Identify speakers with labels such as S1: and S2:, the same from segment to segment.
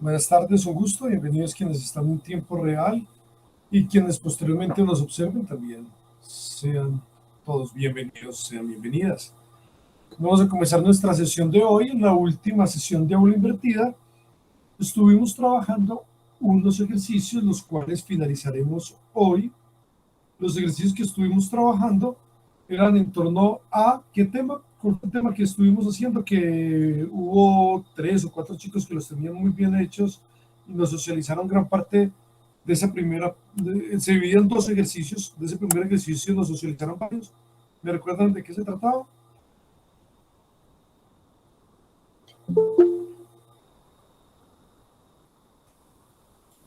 S1: Buenas tardes, un gusto. Bienvenidos quienes están en tiempo real y quienes posteriormente nos observen también. Sean todos bienvenidos, sean bienvenidas. Vamos a comenzar nuestra sesión de hoy, la última sesión de aula invertida. Estuvimos trabajando unos ejercicios, los cuales finalizaremos hoy. Los ejercicios que estuvimos trabajando eran en torno a ¿qué tema? ¿Cuál fue el tema que estuvimos haciendo? Que hubo 3 o 4 chicos que los tenían muy bien hechos y nos socializaron gran parte de esa primera. Se dividían 2 ejercicios. De ese primer ejercicio nos socializaron varios. ¿Me recuerdan de qué se trataba?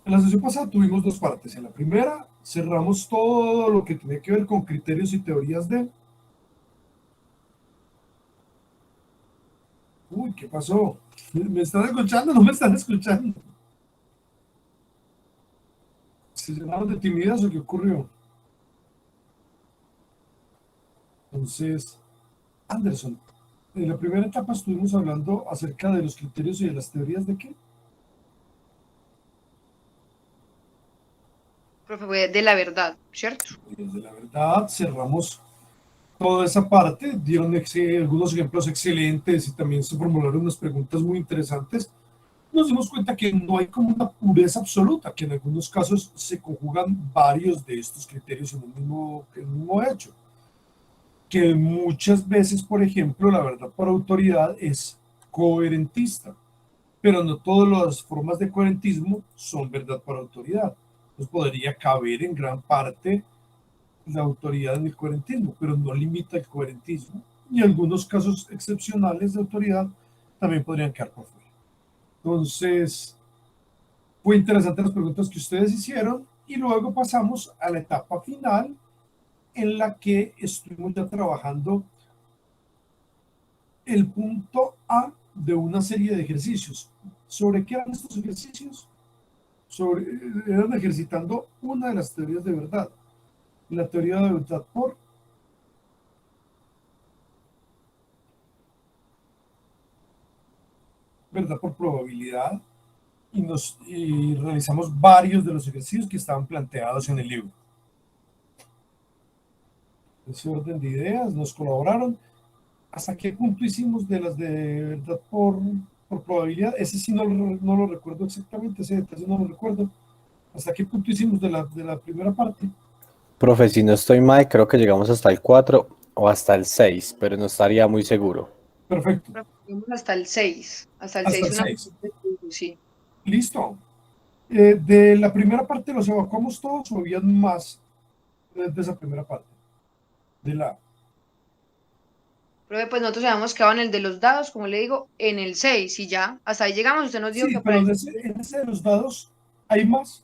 S1: En la sesión pasada tuvimos 2 partes. En la primera cerramos todo lo que tenía que ver con criterios y teorías de... Uy, ¿qué pasó? ¿Me están escuchando? ¿No me están escuchando? ¿Se llenaron de timidez o qué ocurrió? Entonces, Anderson, en la primera etapa estuvimos hablando acerca de los criterios y de las teorías de qué.
S2: Profe, fue de la verdad, ¿cierto?
S1: De la verdad, cerramos toda esa parte, dieron algunos ejemplos excelentes y también se formularon unas preguntas muy interesantes. Nos dimos cuenta que no hay como una pureza absoluta, que en algunos casos se conjugan varios de estos criterios en un mismo hecho. Que muchas veces, por ejemplo, la verdad por autoridad es coherentista, pero no todas las formas de coherentismo son verdad por autoridad. Entonces podría caber en gran parte la autoridad en el coherentismo, pero no limita el coherentismo. Y algunos casos excepcionales de autoridad también podrían quedar por fuera. Entonces, fue interesante las preguntas que ustedes hicieron y luego pasamos a la etapa final en la que estuvimos ya trabajando el punto A de una serie de ejercicios. ¿Sobre qué eran estos ejercicios? Eran ejercitando una de las teorías de verdad. La teoría de verdad por probabilidad, y realizamos varios de los ejercicios que estaban planteados en el libro. Ese orden de ideas nos colaboraron. ¿Hasta qué punto hicimos de las de verdad por probabilidad? Ese sí no lo recuerdo exactamente, ese detalle no lo recuerdo. ¿Hasta qué punto hicimos de la primera parte?
S3: Profe, si no estoy mal, creo que llegamos hasta el 4 o hasta el 6, pero no estaría muy seguro.
S1: Perfecto.
S2: Profe, fuimos hasta el 6. Hasta el
S1: Hasta
S2: 6
S1: el
S2: una
S1: 6.
S2: sí.
S1: Listo. De la primera parte los evacuamos todos o habían más de esa primera parte. De la...
S2: Profe, pues nosotros habíamos quedado en el de los dados, como le digo, en el 6 y ya. Hasta ahí llegamos. Usted nos dijo
S1: Sí,
S2: que para
S1: pero
S2: el...
S1: en ese de los dados hay más.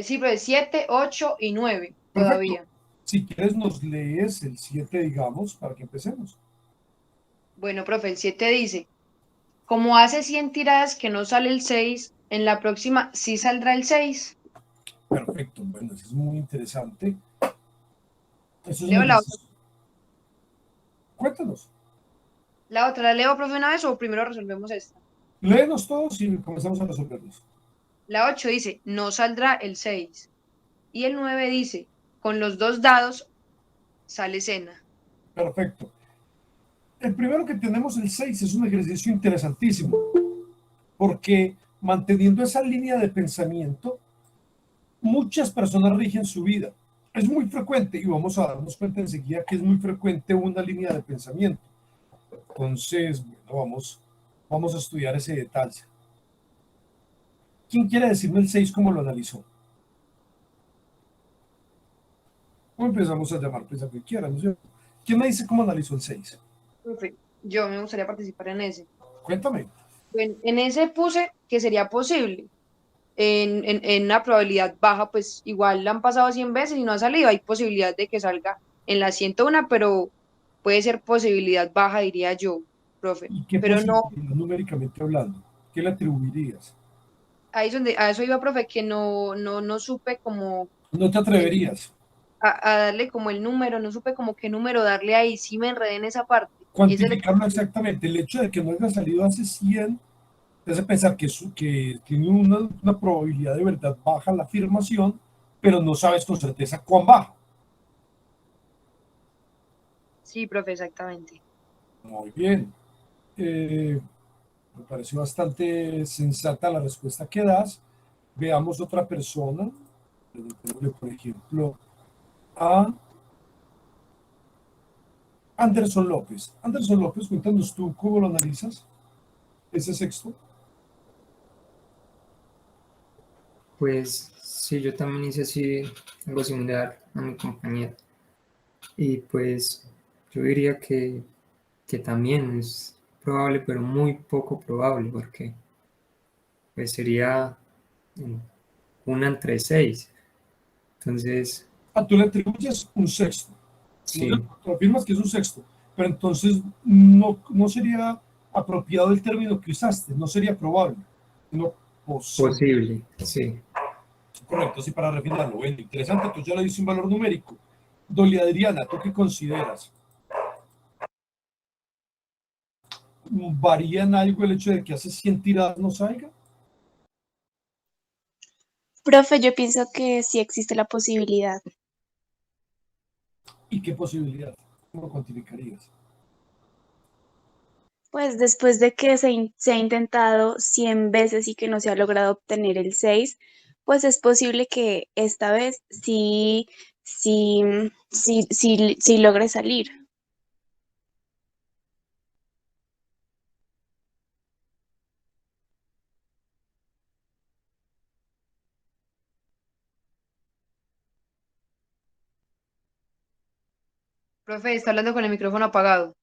S2: sí, profe, 7, 8 y 9
S1: Perfecto.
S2: todavía.
S1: Si quieres nos lees el 7, digamos, para que empecemos.
S2: Bueno, profe, el 7 dice, como hace 100 tiradas que no sale el 6, en la próxima sí saldrá el 6.
S1: Perfecto. Bueno, eso es muy interesante. Eso es un
S2: Leo la otra.
S1: ejercicio. Cuéntanos.
S2: La otra, ¿la leo, profe, una vez o primero resolvemos esta?
S1: Léenos todos y comenzamos a resolverlos.
S2: La 8 dice, no saldrá el 6. Y el 9 dice, con los dos dados sale cena.
S1: Perfecto. El primero que tenemos, el 6, es un ejercicio interesantísimo, porque manteniendo esa línea de pensamiento, muchas personas rigen su vida. Es muy frecuente, y vamos a darnos cuenta enseguida que es muy frecuente una línea de pensamiento. Entonces, bueno, vamos a estudiar ese detalle. ¿Quién quiere decirme el 6 cómo lo analizó? ¿Cómo empezamos a llamar? Pues a quien quiera, ¿no es cierto? ¿Quién me dice cómo analizó el 6?
S2: Profe, yo me gustaría participar en ese.
S1: Cuéntame.
S2: En ese puse que sería posible. En una probabilidad baja, pues igual la han pasado 100 veces y no ha salido. Hay posibilidad de que salga en la 101, pero puede ser posibilidad baja, diría yo, profe.
S1: ¿Y qué
S2: Pero no,
S1: posibilidad numéricamente hablando? ¿Qué le atribuirías?
S2: ahí es donde, a eso iba, profe, que no supe como
S1: No te
S2: eh,
S1: atreverías.
S2: a darle como el número, no supe como qué número darle ahí, sí me enredé en esa parte. Y ese le...
S1: Cuantificarlo exactamente. El hecho de que no haya salido hace 100 te hace pensar que tiene una probabilidad de verdad baja la afirmación, pero no sabes con certeza cuán baja.
S2: Sí, profe, exactamente.
S1: Muy bien. Me pareció bastante sensata la respuesta que das. Veamos otra persona. Preguntémosle, por ejemplo, a Anderson López. Anderson López, cuéntanos tú cómo lo analizas, ese sexto.
S4: Pues sí, yo también hice así algo similar a mi compañero. Y pues yo diría que también es probable, pero muy poco probable, porque pues sería mm, una entre 6. Entonces,
S1: Tú le atribuyes un sexto.
S4: sí,
S1: Tú afirmas que es un sexto, pero entonces no sería apropiado el término que usaste, no sería probable, sino posible.
S4: posible, sí.
S1: Correcto, sí, para refinarlo. Bueno, interesante, tú ya le diste un valor numérico. Dolia Adriana, ¿tú qué consideras? ¿Varía en algo el hecho de que hace 100 tiradas no salga?
S5: Profe, yo pienso que sí existe la posibilidad.
S1: ¿Y qué posibilidad? ¿Cómo lo cuantificarías?
S5: Pues después de que se ha intentado 100 veces y que no se ha logrado obtener el 6, pues es posible que esta vez sí logre salir.
S2: Profe, está hablando con el micrófono apagado.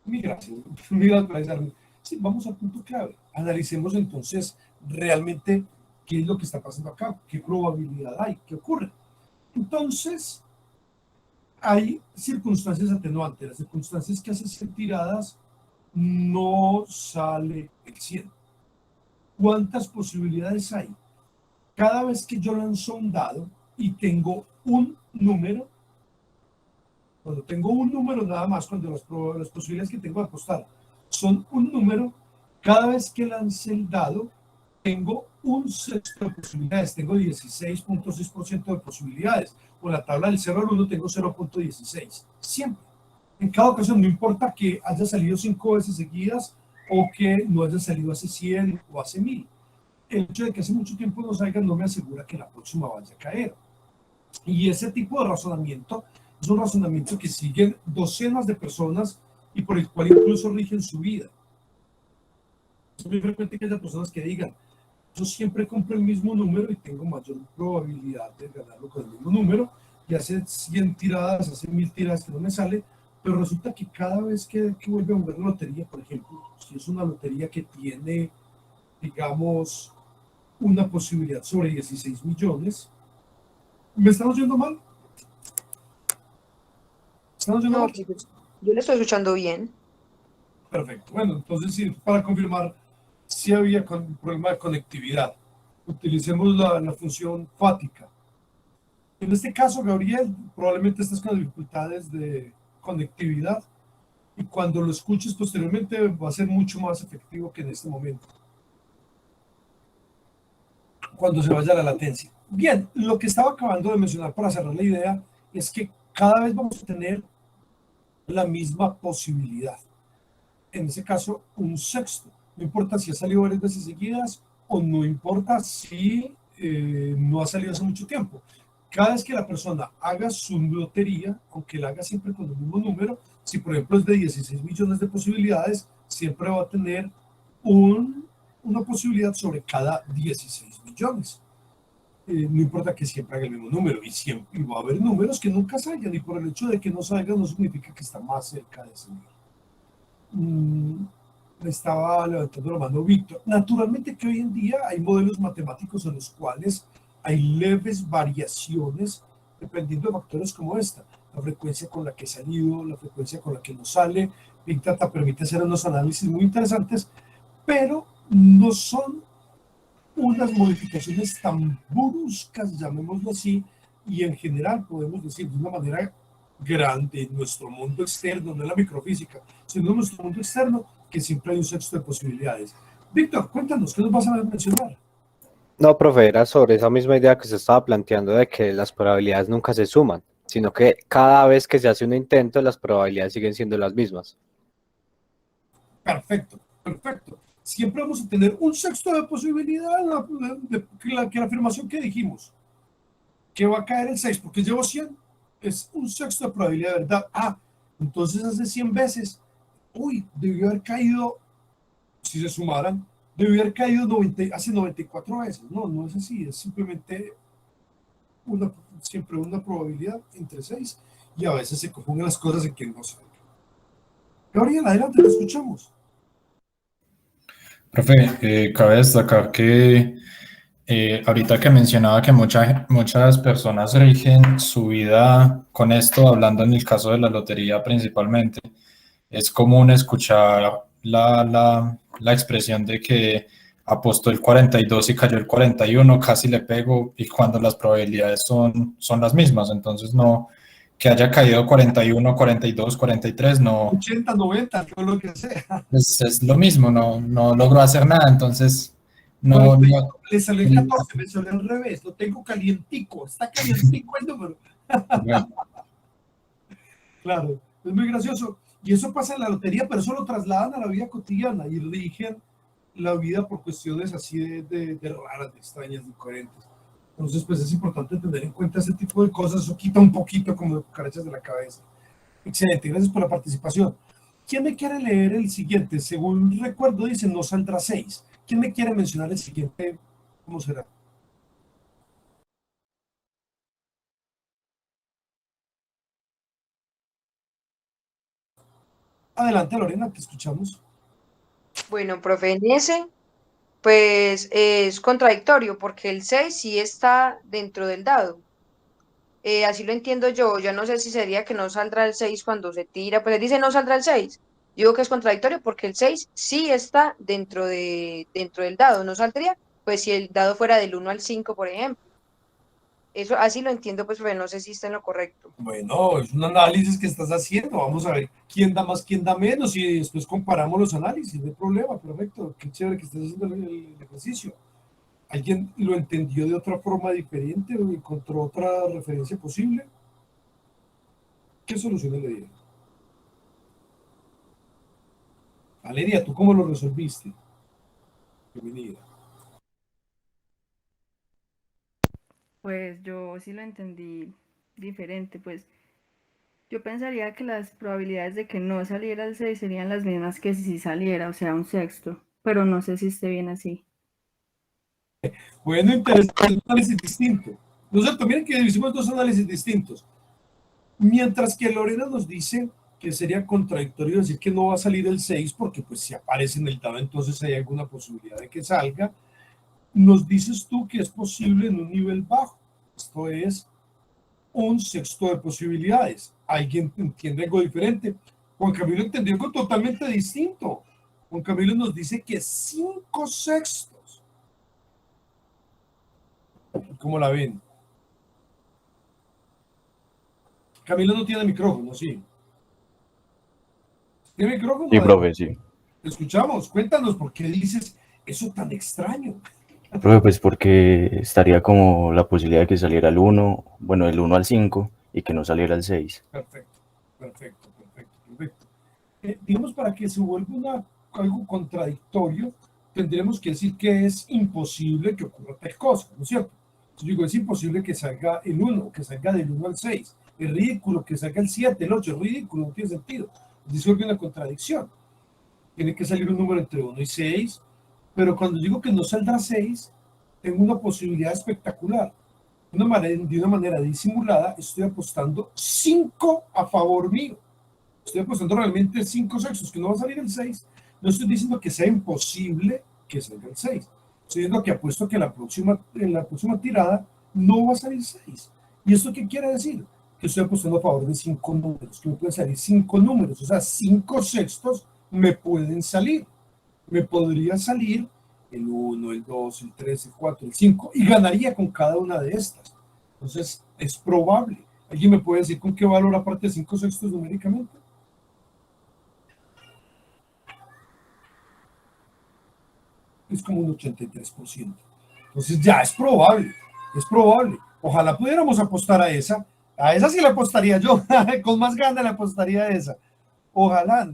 S1: Mil gracias. Mil gracias por avisarme. Sí, vamos al punto clave. Analicemos entonces realmente qué es lo que está pasando acá, qué probabilidad hay, qué ocurre. Entonces, hay circunstancias atenuantes. Las circunstancias que hacen 100 tiradas no sale el 100. ¿Cuántas posibilidades hay? Cada vez que yo lanzo un dado y tengo un número, cuando tengo un número nada más, cuando las posibilidades que tengo de apostar son un número, cada vez que lance el dado, tengo un sexto de posibilidades, tengo 16.6% de posibilidades. O en la tabla del 0 al 1 tengo 0.16. Siempre. En cada ocasión, no importa que haya salido 5 veces seguidas o que no haya salido hace 100 o hace 1000. El hecho de que hace mucho tiempo no salga no me asegura que la próxima vaya a caer. Y ese tipo de razonamiento es un razonamiento que siguen docenas de personas y por el cual incluso rigen su vida. Es muy frecuente que haya personas que digan, yo siempre compro el mismo número y tengo mayor probabilidad de ganarlo con el mismo número, y hace 100 tiradas, hace 1000 tiradas que no me sale, pero resulta que cada vez que vuelve a jugar la lotería, por ejemplo, si es una lotería que tiene, digamos, una posibilidad sobre 16 millones, ¿me están oyendo mal? ¿Están oyendo
S2: No,
S1: mal?
S2: profe, yo le estoy escuchando bien.
S1: Perfecto. Bueno, entonces sí, para confirmar, si había un problema de conectividad. Utilicemos la función fática. En este caso, Gabriel, probablemente estás con dificultades de conectividad y cuando lo escuches posteriormente va a ser mucho más efectivo que en este momento, cuando se vaya la latencia. Bien, lo que estaba acabando de mencionar para cerrar la idea es que cada vez vamos a tener la misma posibilidad. En ese caso, un sexto. No importa si ha salido varias veces seguidas o no importa si no ha salido hace mucho tiempo. Cada vez que la persona haga su lotería, aunque la haga siempre con el mismo número, si por ejemplo es de 16 millones de posibilidades, siempre va a tener una posibilidad sobre cada 16 millones. No importa que siempre haga el mismo número y va a haber números que nunca salgan y por el hecho de que no salgan no significa que está más cerca de ese número. Estaba levantando la mano Víctor. Naturalmente que hoy en día hay modelos matemáticos en los cuales hay leves variaciones dependiendo de factores como esta, la frecuencia con la que ha salido, la frecuencia con la que no sale. Big Data permite hacer unos análisis muy interesantes, pero no son unas modificaciones tan bruscas, llamémoslo así, y en general podemos decir de una manera grande en nuestro mundo externo, no en la microfísica, sino en nuestro mundo externo, que siempre hay un sexto de posibilidades. Víctor, cuéntanos, ¿qué nos vas a mencionar?
S3: No, profe, era sobre esa misma idea que se estaba planteando de que las probabilidades nunca se suman, sino que cada vez que se hace un intento, las probabilidades siguen siendo las mismas.
S1: Perfecto, perfecto. Siempre vamos a tener un sexto de posibilidad que la afirmación que dijimos, que va a caer el 6 porque llevo 100, es un sexto de probabilidad de verdad. Ah, entonces hace 100 veces, uy, debió haber caído, si se sumaran, debió haber caído hace 94 veces. No, no es así, es simplemente siempre una probabilidad entre 6 y a veces se confunden las cosas en que no salga. Gabriel, adelante, te escuchamos.
S6: Profe, cabe destacar que ahorita que mencionaba que muchas personas rigen su vida con esto, hablando en el caso de la lotería principalmente, es común escuchar la expresión de que apostó el 42 y cayó el 41, casi le pego, y cuando las probabilidades son las mismas. Entonces, no, que haya caído 41, 42, 43, no,
S1: 80, 90, todo lo que sea.
S6: es lo mismo, no logro hacer nada. Entonces, no,
S1: 41, le salió el 14, me salió al revés, lo tengo calientico, está calientico el número.
S6: bueno,
S1: Claro, es muy gracioso. Y eso pasa en la lotería, pero eso lo trasladan a la vida cotidiana y rigen la vida por cuestiones así de raras, de extrañas, de incoherentes. Entonces, pues es importante tener en cuenta ese tipo de cosas. Eso quita un poquito como de cucarachas de la cabeza. Excelente, gracias por la participación. ¿Quién me quiere leer el siguiente? Según recuerdo, dice no saldrá 6. ¿Quién me quiere mencionar el siguiente? ¿Cómo será? Adelante, Lorena, te escuchamos.
S2: Bueno, profe, en ese, pues es contradictorio porque el 6 sí está dentro del dado. Así lo entiendo yo. Yo no sé si sería que no saldrá el 6 cuando se tira. Pues él dice no saldrá el 6. Yo digo que es contradictorio porque el 6 sí está dentro del dado. No saldría, pues si el dado fuera del 1 al 5, por ejemplo. Eso así lo entiendo, pues, pero no sé si está en lo correcto.
S1: Bueno, es un análisis que estás haciendo. Vamos a ver quién da más, quién da menos y después comparamos los análisis. No hay problema, perfecto. Qué chévere que estés haciendo el ejercicio. ¿Alguien lo entendió de otra forma diferente o encontró otra referencia posible? ¿Qué soluciones le dieron? Valeria, ¿tú cómo lo resolviste? Bienvenida.
S7: Pues yo sí lo entendí diferente, pues yo pensaría que las probabilidades de que no saliera el 6 serían las mismas que si saliera, o sea, un sexto, pero no sé si esté bien así.
S1: Bueno, interesante, un análisis distinto. Nosotros, miren que hicimos dos análisis distintos. Mientras que Lorena nos dice que sería contradictorio decir que no va a salir el 6 porque pues si aparece en el dado entonces hay alguna posibilidad de que salga. Nos dices tú que es posible en un nivel bajo. Esto es un sexto de posibilidades. ¿Alguien entiende algo diferente? Juan Camilo entendió algo totalmente distinto. Juan Camilo nos dice que 5 sextos. ¿Cómo la ven? Camilo no tiene micrófono, sí. ¿Tiene micrófono?
S8: Sí, profe, sí.
S1: Te escuchamos. Cuéntanos por qué dices eso tan extraño.
S8: Profe, pues porque estaría como la posibilidad de que saliera el 1, bueno, el 1 al 5 y que no saliera el 6.
S1: Perfecto, perfecto, perfecto, perfecto. Digamos, para que se vuelva algo contradictorio, tendremos que decir que es imposible que ocurra tal cosa, ¿no es cierto? Yo digo, es imposible que salga el 1, que salga del 1 al 6. Es ridículo que salga el 7, el 8, es ridículo, no tiene sentido. Disuelve una contradicción. Tiene que salir un número entre 1 y 6, pero cuando digo que no saldrá 6, tengo una posibilidad espectacular. De una manera disimulada, estoy apostando 5 a favor mío. Estoy apostando realmente 5 sextos, que no va a salir el 6. No estoy diciendo que sea imposible que salga el 6. Estoy diciendo que apuesto que en la próxima tirada no va a salir 6. ¿Y esto qué quiere decir? Que estoy apostando a favor de 5 números, que me pueden salir 5 números, o sea, 5 sextos me pueden salir. Me podría salir el 1, el 2, el 3, el 4, el 5 y ganaría con cada una de estas. Entonces, es probable. ¿Alguien me puede decir con qué valor aparte de 5/6 numéricamente? Es como un 83%. Entonces ya es probable, es probable. Ojalá pudiéramos apostar a esa sí le apostaría yo, con más ganas le apostaría a esa. Ojalá.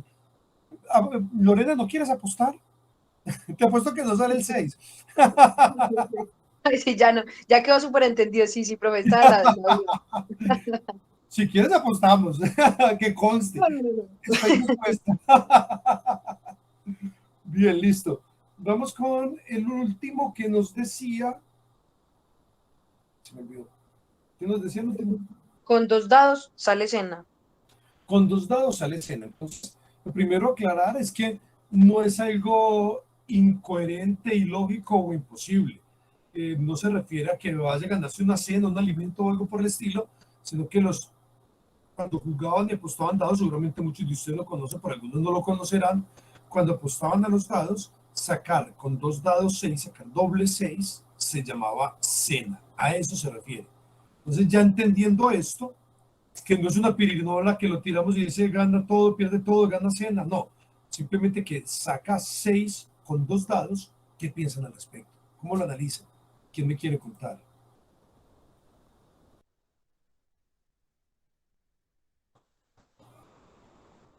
S1: Lorena, ¿no quieres apostar? Te apuesto que no sale el 6.
S2: Ay, sí, ya no, ya quedó súper entendido. Sí, sí, profe, está la duda.
S1: Si quieres apostamos, que conste.
S2: No, no, no.
S1: Estoy dispuesta. Bien, listo. Vamos con el último que nos decía. Se me olvidó. ¿Qué nos decía el último?
S2: Con 2 dados sale cena.
S1: Con 2 dados sale cena. Entonces, lo primero a aclarar es que no es algo incoherente, ilógico o imposible. No se refiere a que vaya a ganarse una cena, un alimento o algo por el estilo, sino que cuando jugaban y apostaban dados, seguramente muchos de ustedes lo conocen, por algunos no lo conocerán, cuando apostaban a los dados, sacar con 2 dados 6, sacar doble 6, se llamaba cena. A eso se refiere. Entonces, ya entendiendo esto, que no es una pirinola que lo tiramos y dice gana todo, pierde todo, gana cena. No, simplemente que saca 6 con 2 dados. ¿Qué piensan al respecto? ¿Cómo lo analizan? ¿Quién me quiere contar?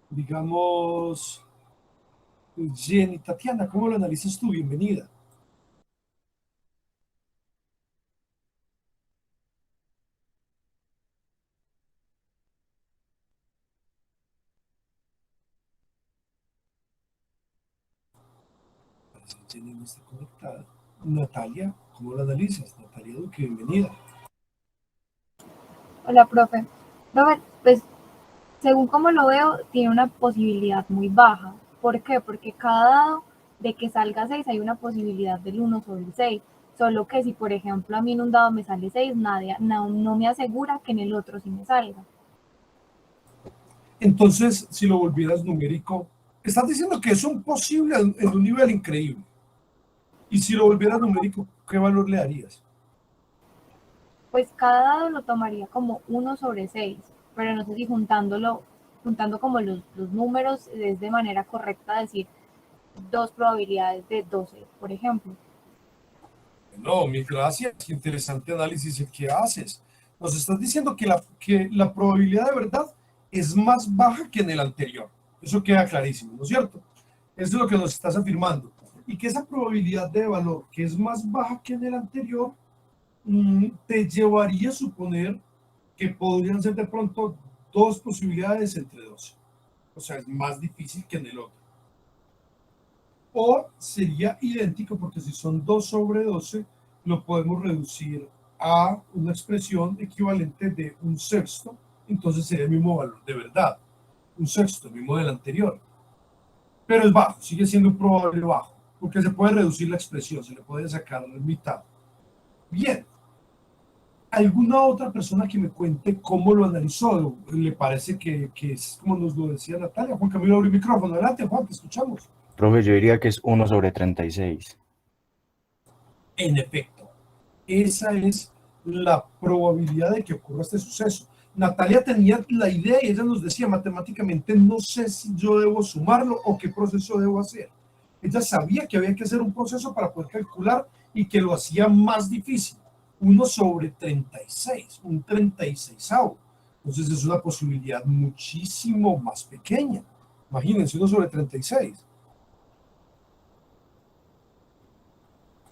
S1: Digamos, Jenny, Tatiana, ¿cómo lo analizas tú? Bienvenida. Parece que Jenny no está conectada. Natalia, ¿cómo lo analizas? Natalia Duque, bienvenida.
S9: Hola, profe. Profe, pues según como lo veo, tiene una posibilidad muy baja. ¿Por qué? Porque cada dado de que salga 6 hay una posibilidad del 1/6. Solo que si, por ejemplo, a mí en un dado me sale 6, no me asegura que en el otro sí me salga.
S1: Entonces, si lo volvieras numérico, estás diciendo que es un posible en un nivel increíble. Y si lo volvieras numérico, ¿qué valor le darías?
S9: Pues cada dado lo tomaría como 1/6, pero no sé si juntando como los números es de manera correcta decir 2 probabilidades de 12, por ejemplo.
S1: No, mil gracias. Qué interesante análisis el que haces. Nos estás diciendo que la probabilidad de verdad es más baja que en el anterior. Eso queda clarísimo, ¿no es cierto? Eso es lo que nos estás afirmando. Y que esa probabilidad de valor que es más baja que en el anterior, te llevaría a suponer que podrían ser de pronto 2 posibilidades entre 12. O sea, es más difícil que en el otro. O sería idéntico porque si son 2/12, lo podemos reducir a una expresión equivalente de 1/6, entonces sería el mismo valor de verdad, 1/6, el mismo del anterior. Pero es bajo, sigue siendo un probable bajo, porque se puede reducir la expresión, se le puede sacar la mitad. Bien, ¿alguna otra persona que me cuente cómo lo analizó? ¿Le parece que es como nos lo decía Natalia? Juan Camilo, abre el micrófono. Adelante, Juan, te escuchamos.
S8: Profe, yo diría que es 1/36.
S1: En efecto, esa es la probabilidad de que ocurra este suceso. Natalia tenía la idea y ella nos decía matemáticamente, no sé si yo debo sumarlo o qué proceso debo hacer. Ella sabía que había que hacer un proceso para poder calcular y que lo hacía más difícil. 1/36, un 36avo. Entonces es una posibilidad muchísimo más pequeña. Imagínense, 1/36.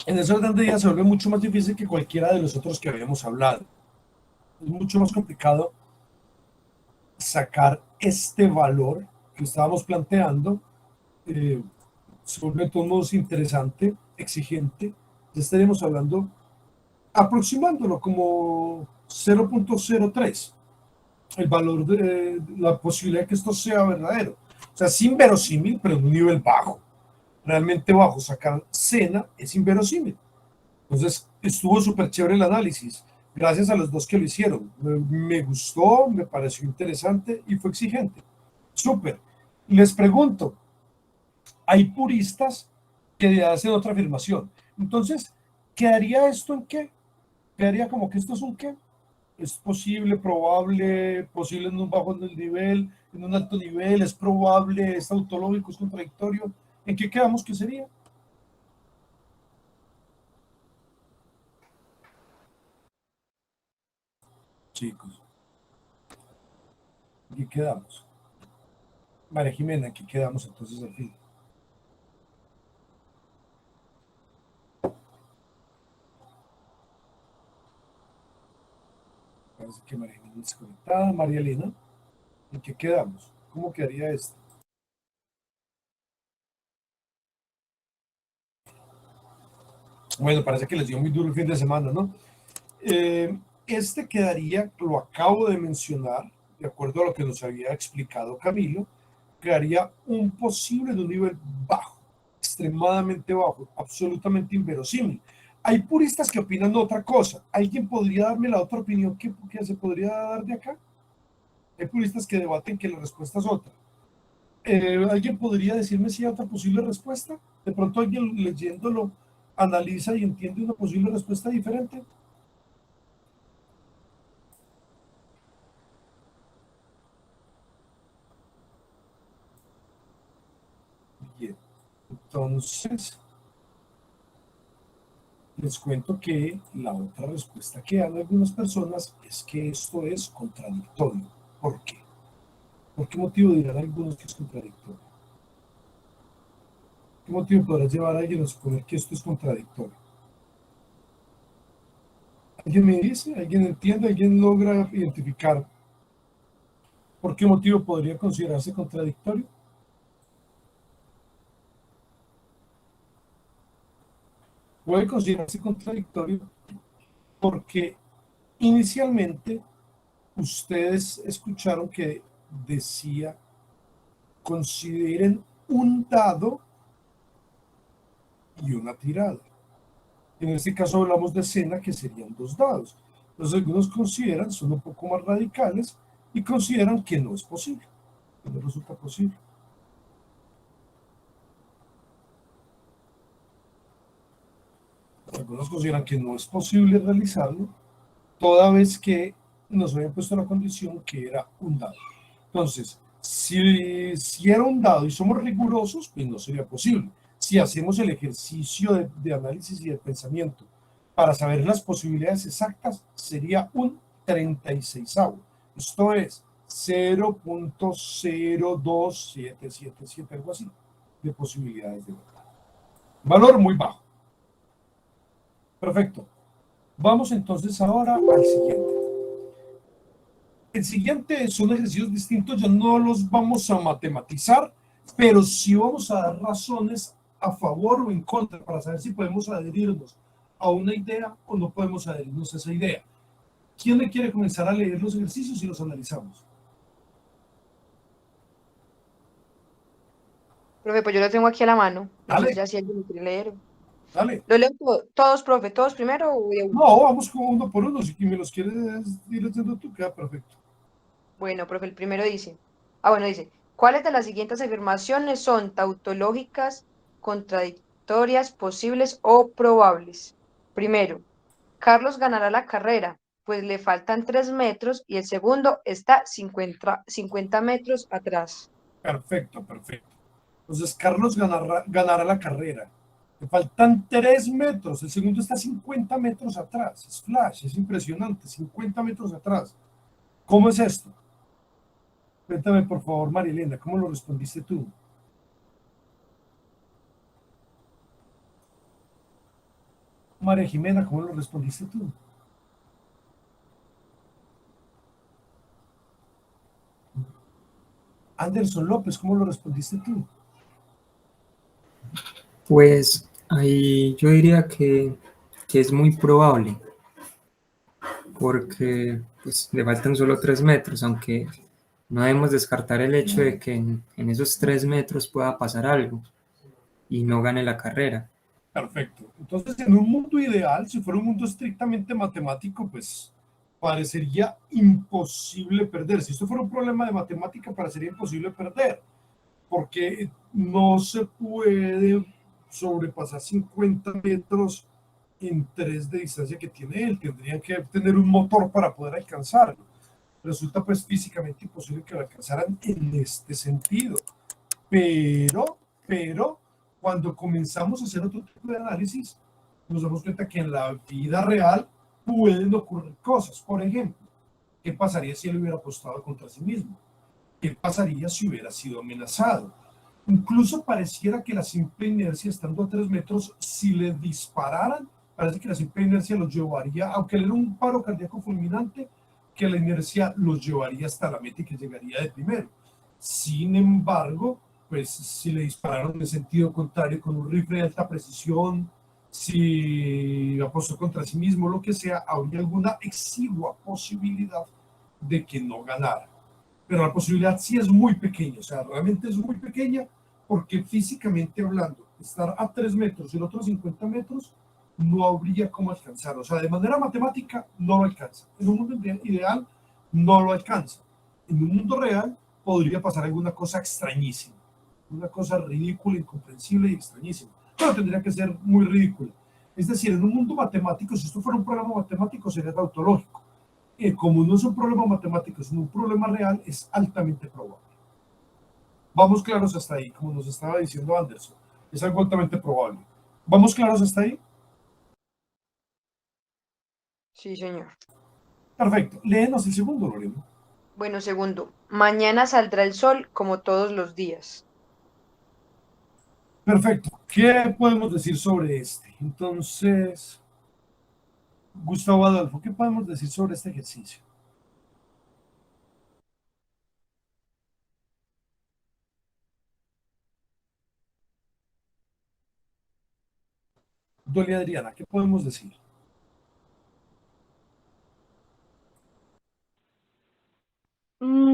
S1: En ese orden de día se vuelve mucho más difícil que cualquiera de los otros que habíamos hablado. Es mucho más complicado sacar este valor que estábamos planteando. Se vuelve de todos modos interesante, exigente. Ya estaríamos hablando, aproximándolo como 0.03, el valor de la posibilidad de que esto sea verdadero. O sea, es inverosímil, pero en un nivel bajo. Realmente bajo, sacar cena es inverosímil. Entonces, estuvo súper chévere el análisis. Gracias a los dos que lo hicieron. Me gustó, me pareció interesante y fue exigente. Súper. Les pregunto, hay puristas que hacen otra afirmación. Entonces, ¿quedaría esto en qué? ¿Quedaría como que esto es un qué? ¿Es posible, probable, posible en un bajo nivel, en un alto nivel? ¿Es probable, es tautológico, es contradictorio? ¿En qué quedamos que sería? Chicos, ¿en qué quedamos? María Jimena, ¿en qué quedamos entonces al fin? Parece que María Jimena está desconectada. María Elena, ¿en qué quedamos? ¿Cómo quedaría esto? Bueno, parece que les dio muy duro el fin de semana, ¿no? Este quedaría, lo acabo de mencionar, de acuerdo a lo que nos había explicado Camilo, quedaría un posible de un nivel bajo, extremadamente bajo, absolutamente inverosímil. Hay puristas que opinan otra cosa. ¿Alguien podría darme la otra opinión que se podría dar de acá? Hay puristas que debaten que la respuesta es otra. ¿Alguien podría decirme si hay otra posible respuesta? De pronto alguien leyéndolo analiza y entiende una posible respuesta diferente. Bien, entonces les cuento que la otra respuesta que dan algunas personas es que esto es contradictorio. ¿Por qué? ¿Por qué motivo dirán algunos que es contradictorio? ¿Qué motivo podrá llevar a alguien a suponer que esto es contradictorio? ¿Alguien me dice? ¿Alguien entiende? ¿Alguien logra identificar por qué motivo podría considerarse contradictorio? Puede considerarse contradictorio porque inicialmente ustedes escucharon que decía consideren un dado y una tirada. En este caso hablamos de escena que serían 2 dados. Entonces algunos consideran, son un poco más radicales y consideran que no es posible, que no resulta posible. Algunos consideran que no es posible realizarlo, toda vez que nos habían puesto la condición que era un dado. Entonces, si era un dado y somos rigurosos, pues no sería posible. Si hacemos el ejercicio de análisis y de pensamiento para saber las posibilidades exactas, sería un 36avo. Esto es 0.02777, algo así, de posibilidades de verdad. Valor muy bajo. Perfecto. Vamos entonces ahora al siguiente. El siguiente son ejercicios distintos, ya no los vamos a matematizar, pero sí vamos a dar razones a favor o en contra para saber si podemos adherirnos a una idea o no podemos adherirnos a esa idea. ¿Quién me quiere comenzar a leer los ejercicios y los analizamos?
S2: Profe, pues yo lo tengo aquí a la mano.
S1: Dale.
S2: Entonces ya si alguien lo quiere leer.
S1: Dale.
S2: ¿Lo leo todos, profe? ¿Todos primero o de uno?
S1: No, vamos con uno por uno. Si me los quieres ir leyendo tú, queda perfecto.
S2: Bueno, profe, el primero dice. Bueno, dice. ¿Cuáles de las siguientes afirmaciones son tautológicas, contradictorias, posibles o probables? Primero, Carlos ganará la carrera, pues le faltan 3 metros y el segundo está 50 metros atrás.
S1: Perfecto, perfecto. Entonces, Carlos ganará la carrera. Le faltan 3 metros, el segundo está 50 metros atrás. Es flash, es impresionante, 50 metros atrás. ¿Cómo es esto? Cuéntame, por favor, Marilena, ¿cómo lo respondiste tú? María Jimena, ¿cómo lo respondiste tú? Anderson López, ¿cómo lo respondiste tú?
S4: Pues ahí yo diría que es muy probable, porque pues, le faltan solo 3 metros, aunque no debemos descartar el hecho de que en esos 3 metros pueda pasar algo y no gane la carrera.
S1: Perfecto. Entonces, en un mundo ideal, si fuera un mundo estrictamente matemático, pues parecería imposible perder. Si esto fuera un problema de matemática, parecería imposible perder, porque no se puede sobrepasar 50 metros en 3 de distancia que tiene él. Tendrían que tener un motor para poder alcanzarlo. Resulta pues físicamente imposible que lo alcanzaran en este sentido. Pero, cuando comenzamos a hacer otro tipo de análisis, nos damos cuenta que en la vida real pueden ocurrir cosas. Por ejemplo, ¿qué pasaría si él hubiera apostado contra sí mismo? ¿Qué pasaría si hubiera sido amenazado? Incluso pareciera que la simple inercia, estando a 3 metros, si le dispararan, parece que la simple inercia los llevaría, aunque le era un paro cardíaco fulminante, que la inercia los llevaría hasta la meta y que llegaría de primero. Sin embargo, pues si le dispararon en sentido contrario con un rifle de alta precisión, si apostó contra sí mismo, lo que sea, habría alguna exigua posibilidad de que no ganara. Pero la posibilidad sí es muy pequeña, o sea, realmente es muy pequeña, porque físicamente hablando, estar a 3 metros y el otro a 50 metros, no habría cómo alcanzar. O sea, de manera matemática no lo alcanza. En un mundo ideal no lo alcanza. En un mundo real podría pasar alguna cosa extrañísima, una cosa ridícula, incomprensible y extrañísima. Pero tendría que ser muy ridícula. Es decir, en un mundo matemático, si esto fuera un problema matemático, sería tautológico. Como no es un problema matemático, sino un problema real, es altamente probable. Vamos claros hasta ahí, como nos estaba diciendo Anderson. Es algo altamente probable. ¿Vamos claros hasta ahí?
S2: Sí, señor.
S1: Perfecto. Léenos el segundo, Lorena.
S2: Bueno, segundo, mañana saldrá el sol como todos los días.
S1: Perfecto. ¿Qué podemos decir sobre este? Entonces, Gustavo Adolfo, ¿qué podemos decir sobre este ejercicio? Dolly Adriana, ¿qué podemos decir?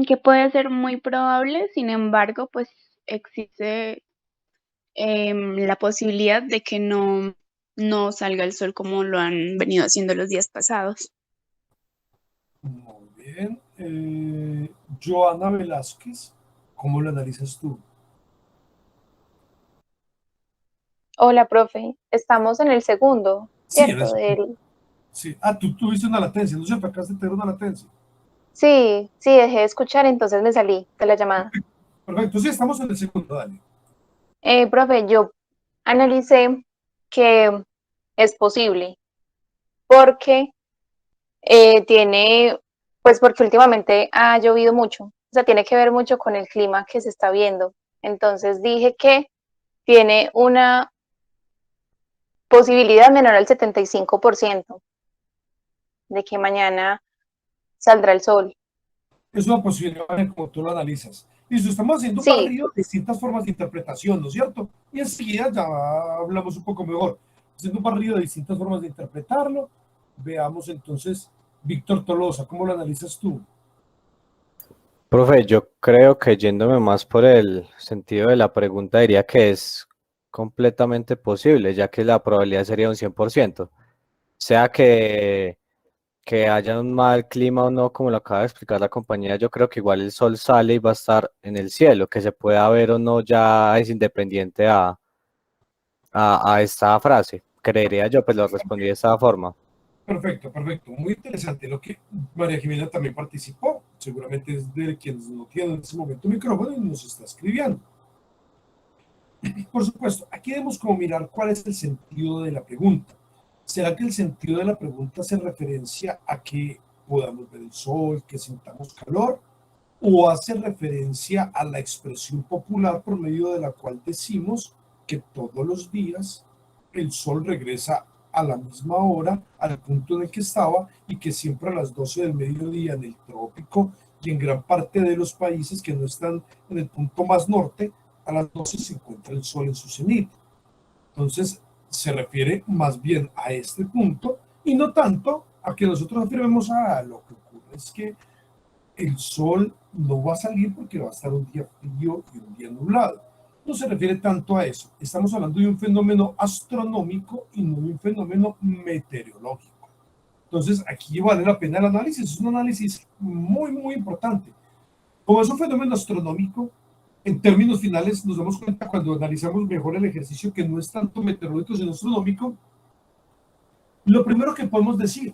S5: Que puede ser muy probable, sin embargo, pues existe la posibilidad de que no salga el sol como lo han venido haciendo los días pasados.
S1: Muy bien. Joana Velázquez, ¿cómo lo analizas tú?
S10: Hola, profe. Estamos en el segundo,
S1: Sí,
S10: ¿cierto?
S1: sí. Ah, tú tuviste una latencia, ¿no es cierto? Acabaste de tener una latencia.
S10: Sí, dejé de escuchar, entonces me salí de la llamada.
S1: Perfecto, sí, estamos en el segundo, dale.
S10: Profe, yo analicé que es posible porque porque últimamente ha llovido mucho, o sea, tiene que ver mucho con el clima que se está viendo. Entonces dije que tiene una posibilidad menor al 75% de que mañana saldrá el sol.
S1: Es una posibilidad como tú lo analizas. Listo, estamos haciendo un
S10: Sí,
S1: barrido de distintas formas de interpretación, ¿no es cierto? Y enseguida ya hablamos un poco mejor. Haciendo un barrido de distintas formas de interpretarlo. Veamos entonces, Víctor Tolosa, ¿cómo lo analizas tú?
S3: Profe, yo creo que yéndome más por el sentido de la pregunta, diría que es completamente posible, ya que la probabilidad sería un 100%. Sea que haya un mal clima o no, como lo acaba de explicar la compañía, yo creo que igual el sol sale y va a estar en el cielo, que se pueda ver o no ya es independiente a esta frase. Creería yo, pues lo respondí de esta forma.
S1: Perfecto, perfecto. Muy interesante lo que María Jimena también participó. Seguramente es de quienes no tienen en ese momento micrófono y nos está escribiendo. Por supuesto, aquí debemos como mirar cuál es el sentido de la pregunta. ¿Será que el sentido de la pregunta hace referencia a que podamos ver el sol, que sintamos calor? ¿O hace referencia a la expresión popular por medio de la cual decimos que todos los días el sol regresa a la misma hora, al punto en el que estaba, y que siempre a las 12 del mediodía en el trópico y en gran parte de los países que no están en el punto más norte, a las 12 se encuentra el sol en su cenit? Entonces, se refiere más bien a este punto y no tanto a que nosotros afirmemos, lo que ocurre es que el sol no va a salir porque va a estar un día frío y un día nublado. No se refiere tanto a eso. Estamos hablando de un fenómeno astronómico y no de un fenómeno meteorológico. Entonces, aquí vale la pena el análisis. Es un análisis muy, muy importante. Como es un fenómeno astronómico, en términos finales nos damos cuenta cuando analizamos mejor el ejercicio que no es tanto meteorológico sino astronómico, Lo primero que podemos decir,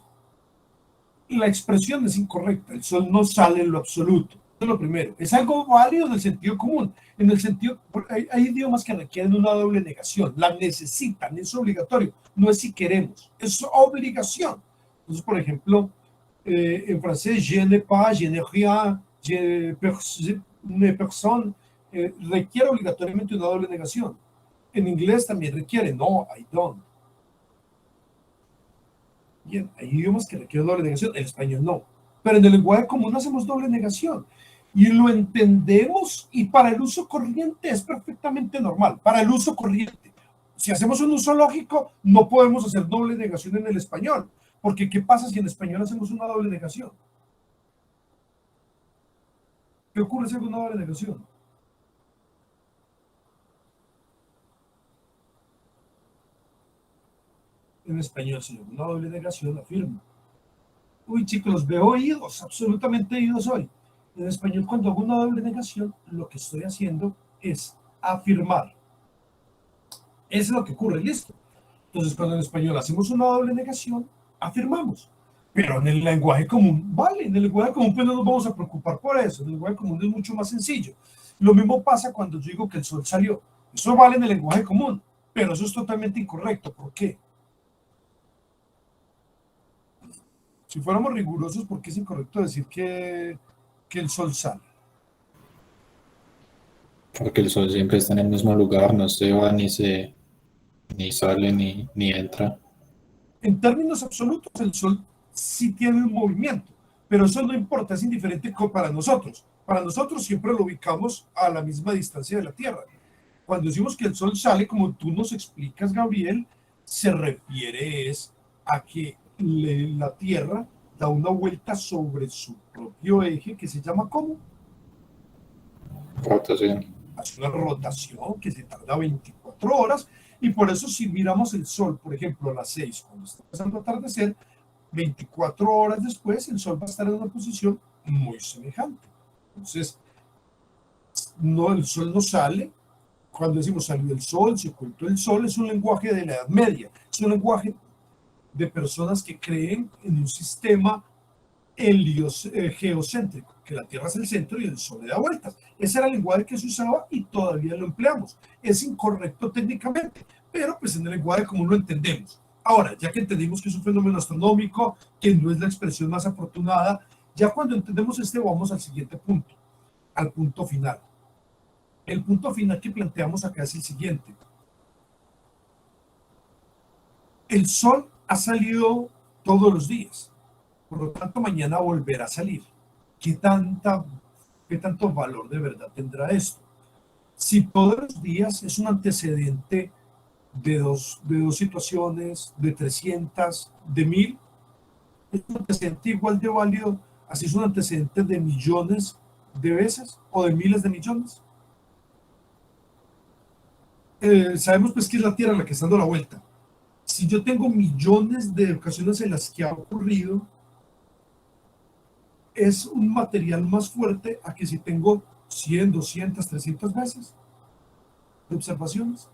S1: la expresión es incorrecta, el sol no sale en lo absoluto. Eso es lo primero. Es algo válido en el sentido común. En el sentido, hay idiomas que requieren una doble negación, la necesitan, es obligatorio. No es si queremos, es obligación. Entonces, por ejemplo, en francés, je n'ai pas, je n'ai rien, je ne personne, requiere obligatoriamente una doble negación. En inglés también requiere, no, I don't. Bien, hay idiomas que requieren doble negación, en español no. Pero en el lenguaje común hacemos doble negación. Y lo entendemos, y para el uso corriente es perfectamente normal. Para el uso corriente. Si hacemos un uso lógico, no podemos hacer doble negación en el español. Porque ¿qué pasa si en español hacemos una doble negación? ¿Qué ocurre si hago una doble negación? En español, si hago una doble negación, afirmo. Uy, chicos, los veo oídos, absolutamente oídos hoy. En español, cuando hago una doble negación, lo que estoy haciendo es afirmar. Eso es lo que ocurre, listo. Entonces, cuando en español hacemos una doble negación, afirmamos. Pero en el lenguaje común, vale, en el lenguaje común pues no nos vamos a preocupar por eso. En el lenguaje común es mucho más sencillo. Lo mismo pasa cuando yo digo que el sol salió. Eso vale en el lenguaje común, pero eso es totalmente incorrecto. ¿Por qué? Si fuéramos rigurosos, ¿por qué es incorrecto decir que el sol sale?
S6: Porque el sol siempre está en el mismo lugar, no se va ni sale ni entra.
S1: En términos absolutos, el sol sí tiene un movimiento, pero eso no importa, es indiferente para nosotros. Para nosotros siempre lo ubicamos a la misma distancia de la Tierra. Cuando decimos que el sol sale, como tú nos explicas, Gabriel, se refiere a que la Tierra da una vuelta sobre su propio eje, que se llama ¿cómo?
S6: Rotación.
S1: Hace una rotación que se tarda 24 horas, y por eso si miramos el sol, por ejemplo, a las 6, cuando está empezando a atardecer, 24 horas después, el sol va a estar en una posición muy semejante. Entonces, no, el sol no sale. Cuando decimos salió el sol, se ocultó el sol, es un lenguaje de la Edad Media, es un lenguaje de personas que creen en un sistema geocéntrico, que la Tierra es el centro y el Sol le da vueltas. Ese era el lenguaje que se usaba y todavía lo empleamos. Es incorrecto técnicamente, pero pues en el lenguaje común lo entendemos. Ahora, ya que entendimos que es un fenómeno astronómico, que no es la expresión más afortunada, ya cuando entendemos vamos al siguiente punto, al punto final. El punto final que planteamos acá es el siguiente. El Sol ha salido todos los días, por lo tanto mañana volverá a salir. ¿Qué tanto valor de verdad tendrá esto? Si todos los días es un antecedente de dos situaciones, de 300, de 1000, es un antecedente igual de válido, así es un antecedente de millones de veces o de miles de millones. Sabemos pues que es la Tierra la que está dando la vuelta. Si yo tengo millones de ocasiones en las que ha ocurrido, es un material más fuerte a que si tengo 100, 200, 300 veces de observaciones.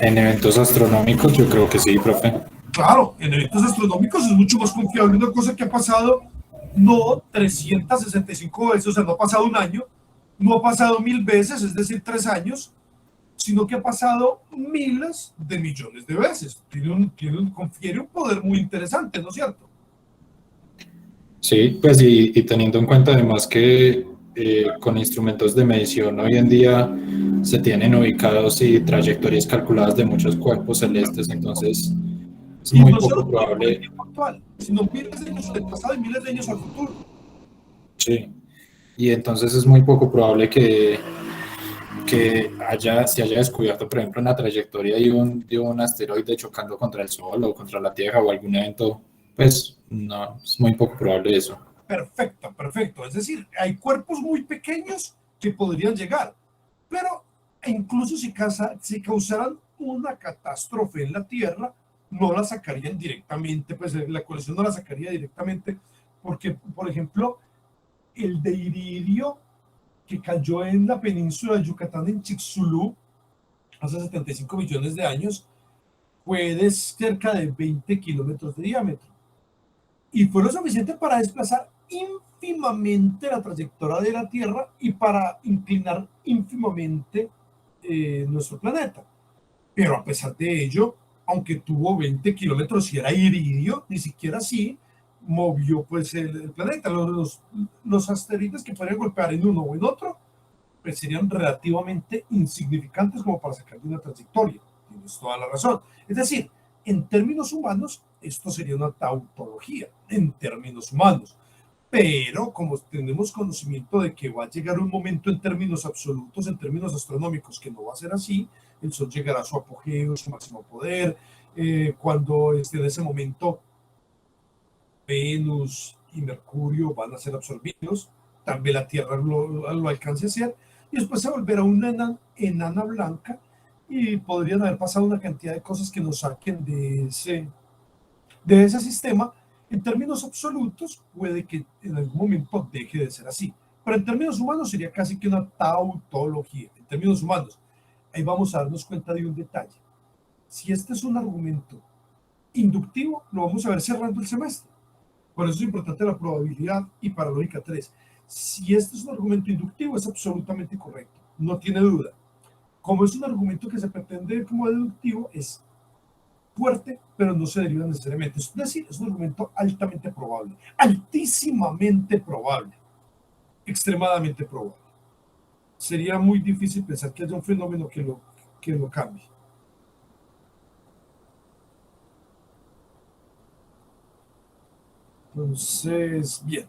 S6: En eventos astronómicos yo creo que sí, profe.
S1: Claro, en eventos astronómicos es mucho más confiable una cosa que ha pasado no 365 veces, o sea, no ha pasado un año, no ha pasado 1000 veces, es decir, 3 años, sino que ha pasado miles de millones de veces. Confiere un poder muy interesante, ¿no es cierto?
S6: Sí, pues y teniendo en cuenta además que con instrumentos de medición hoy en día se tienen ubicados y trayectorias calculadas de muchos cuerpos celestes, entonces es muy poco probable.
S1: Actual, sino miles de años al pasado y miles de años al futuro.
S6: Sí, y entonces es muy poco probable que se haya descubierto, por ejemplo, una trayectoria de un asteroide chocando contra el Sol o contra la Tierra o algún evento, pues no, es muy poco probable eso.
S1: Perfecto, perfecto. Es decir, hay cuerpos muy pequeños que podrían llegar, pero incluso si causaran una catástrofe en la Tierra, no la sacarían directamente, pues la colisión no la sacaría directamente, porque, por ejemplo, el de iridio que cayó en la península de Yucatán, en Chicxulub, hace 75 millones de años, fue de cerca de 20 kilómetros de diámetro y fue lo suficiente para desplazar ínfimamente la trayectoria de la Tierra y para inclinar ínfimamente nuestro planeta. Pero a pesar de ello, aunque tuvo 20 kilómetros y era iridio, ni siquiera así movió pues el planeta. Los asteroides que podrían golpear en uno o en otro pues serían relativamente insignificantes como para sacar de una trayectoria. Tienes toda la razón. Es decir, en términos humanos, esto sería una tautología, en términos humanos. Pero como tenemos conocimiento de que va a llegar un momento en términos absolutos, en términos astronómicos, que no va a ser así, el Sol llegará a su apogeo, su máximo poder, cuando esté en ese momento Venus y Mercurio van a ser absorbidos, también la Tierra lo alcance a hacer, y después se volverá una enana blanca y podrían haber pasado una cantidad de cosas que nos saquen de ese sistema. En términos absolutos, puede que en algún momento deje de ser así, pero en términos humanos sería casi que una tautología. En términos humanos, ahí vamos a darnos cuenta de un detalle. Si este es un argumento inductivo, lo vamos a ver cerrando el semestre. Por eso es importante la probabilidad y para lógica 3. Si este es un argumento inductivo, es absolutamente correcto, no tiene duda. Como es un argumento que se pretende como deductivo, es fuerte, pero no se deriva necesariamente. Es decir, es un argumento altamente probable, altísimamente probable, extremadamente probable. Sería muy difícil pensar que haya un fenómeno que lo cambie. Entonces, bien.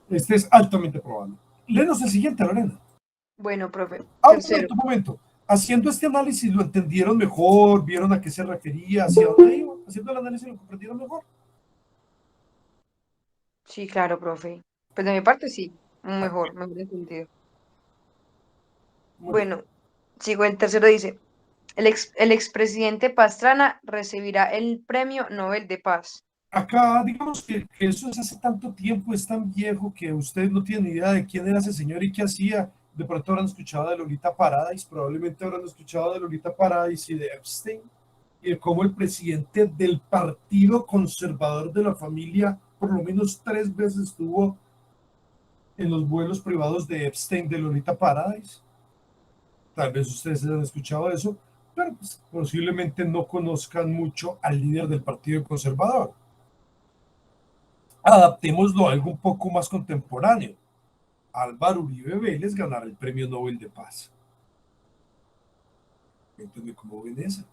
S1: Este es altamente probable. Léenos el siguiente, Lorena.
S2: Bueno, profe,
S1: Un
S2: tercero.
S1: momento. Haciendo este análisis, ¿lo entendieron mejor? ¿Vieron a qué se refería? ¿Hacia dónde iba? Haciendo el análisis, ¿lo comprendieron mejor?
S2: Sí, claro, profe. Pues de mi parte sí, mejor entendido. Bueno, sigo en tercero, dice, el expresidente Pastrana recibirá el Premio Nobel de Paz.
S1: Acá, digamos que eso es hace tanto tiempo, es tan viejo que ustedes no tienen ni idea de quién era ese señor y qué hacía. De pronto habrán escuchado de Lolita Paradise, probablemente habrán escuchado de Lolita Paradise y de Epstein, y de cómo el presidente del Partido Conservador de la Familia por lo menos 3 veces estuvo en los vuelos privados de Epstein de Lolita Paradise. Tal vez ustedes hayan escuchado eso, pero pues, posiblemente no conozcan mucho al líder del Partido Conservador. Adaptémoslo a algo un poco más contemporáneo. Álvaro Uribe Vélez ganará el Premio Nobel de Paz. Cuéntenme cómo ven esa.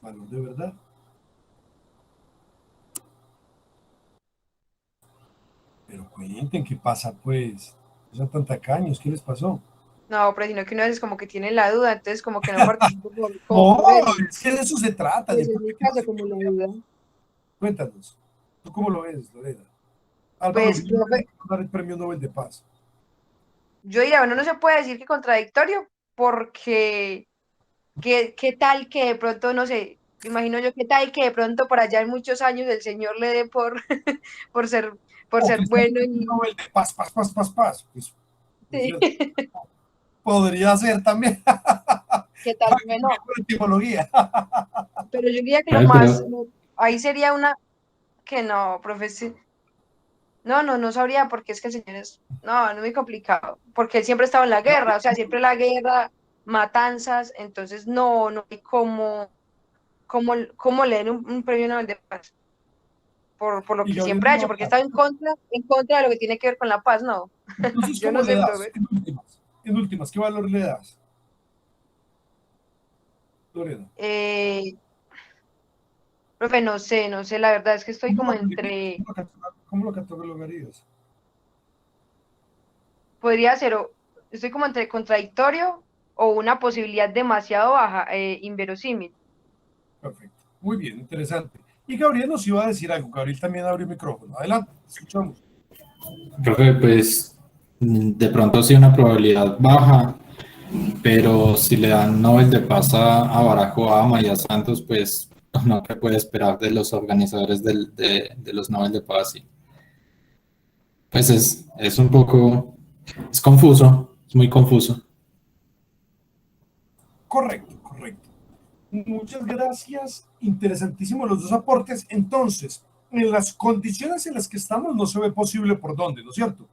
S1: Valor de verdad. Pero cuenten qué pasa, pues. No sean tan tacaños, ¿qué les pasó?
S2: No, pero sino que uno es como que tiene la duda, entonces como que no participo por
S1: No,
S2: eso.
S1: es que de eso se trata.
S2: Pues en mi caso, como la duda.
S1: Cuéntanos, ¿tú cómo lo ves, Lorena? Álvaro
S2: Pues,
S1: Uribe
S2: profe,
S1: va a ganar el Premio Nobel de Paz.
S2: yo diría, bueno, no se puede decir que contradictorio, porque ¿qué tal que de pronto, no sé, imagino yo, qué tal que de pronto por allá en muchos años el señor le dé por, por ser, por
S1: O
S2: ser
S1: que sea el
S2: bueno
S1: Premio
S2: y
S1: Nobel de Paz, paz, paz, paz, paz. Pues,
S2: sí,
S1: podría ser también.
S2: qué tal que no.
S1: Etimología.
S2: Pero yo diría que lo
S6: Ay,
S2: más,
S6: pero,
S2: ahí sería una que no, profesor. No sabría porque es que el señor es, no es muy complicado, porque él siempre estaba en la guerra, o sea, siempre la guerra, matanzas, entonces no hay cómo leer un premio Nobel de Paz, por lo
S1: Y
S2: que
S1: Gabriel
S2: siempre ha hecho,
S1: no
S2: porque
S1: va a
S2: está en contra de lo que tiene que ver con la paz, no,
S1: Entonces,
S2: yo
S1: ¿cómo
S2: no
S1: le
S2: sé,
S1: das?
S2: profe.
S1: En últimas, ¿qué valor le das? Lorena.
S2: Profe, no sé, la verdad es que estoy como entre,
S1: ¿Cómo lo catalogarías?
S2: podría ser, estoy como entre contradictorio o una posibilidad demasiado baja, inverosímil.
S1: Perfecto. Muy bien, interesante. Y Gabriel nos iba a decir algo. Gabriel también abrió el micrófono. Adelante, escuchamos.
S6: profe, pues de pronto sí una probabilidad baja, pero si le dan Nobel de Paz a Barack Obama y a Santos, pues no que puede esperar de los organizadores de los Nobel de Paz. Y, pues es un poco, es confuso, es muy confuso.
S1: Correcto, correcto. Muchas gracias, interesantísimos los dos aportes. Entonces, en las condiciones en las que estamos no se ve posible por dónde, ¿no es cierto?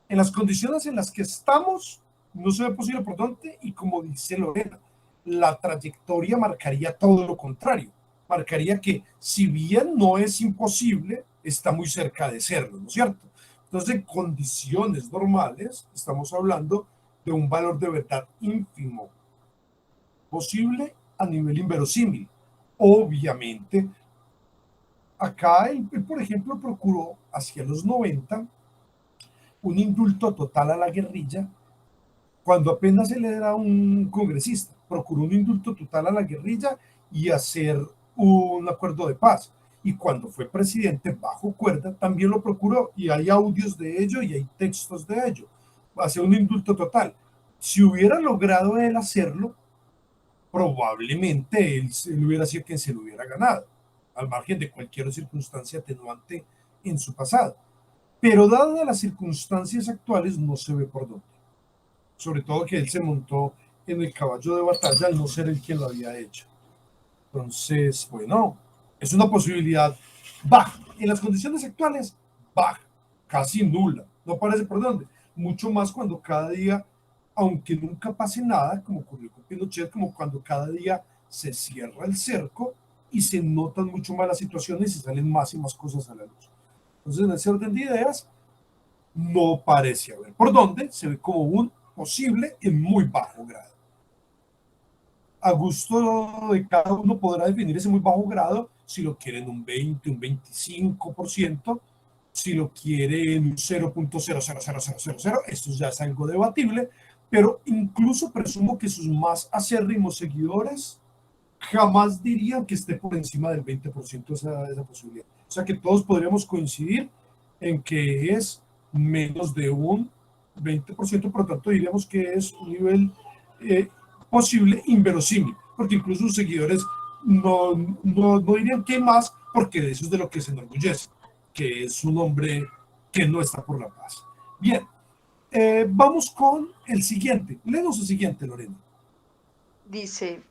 S1: En las condiciones en las que estamos no se ve posible por dónde, y como dice Lorena, la trayectoria marcaría todo lo contrario, marcaría que si bien no es imposible, está muy cerca de serlo, ¿no es cierto? Entonces, en condiciones normales, estamos hablando de un valor de verdad ínfimo, posible a nivel inverosímil. Obviamente, acá él, por ejemplo, procuró hacia los 90 un indulto total a la guerrilla cuando apenas él era un congresista. Procuró un indulto total a la guerrilla y hacer un acuerdo de paz. Y cuando fue presidente, bajo cuerda, también lo procuró. Y hay audios de ello y hay textos de ello. Hacer un indulto total. Si hubiera logrado él hacerlo, probablemente él hubiera sido quien se lo hubiera ganado, al margen de cualquier circunstancia atenuante en su pasado. Pero dadas las circunstancias actuales, no se ve por dónde. Sobre todo que él se montó en el caballo de batalla al no ser él quien lo había hecho. Entonces, bueno, es una posibilidad baja. En las condiciones actuales, baja, casi nula. No parece por dónde. Mucho más cuando cada día, aunque nunca pase nada, como ocurrió con Pinochet, como cuando cada día se cierra el cerco y se notan mucho más las situaciones y salen más y más cosas a la luz. Entonces, en ese orden de ideas, no parece haber por dónde, se ve como un posible en muy bajo grado. A gusto de cada uno podrá definir ese muy bajo grado, si lo quiere en un 20, un 25%, si lo quiere en un 0.00000, esto ya es algo debatible, pero incluso presumo que sus más acérrimos seguidores jamás dirían que esté por encima del 20% esa posibilidad. O sea que todos podríamos coincidir en que es menos de un 20%, por lo tanto diríamos que es un nivel posible inverosímil, porque incluso sus seguidores no dirían que más, porque de eso es de lo que se enorgullece, que es un hombre que no está por la paz. Bien, vamos con el siguiente. Léenos el siguiente, Lorena.
S2: Dice,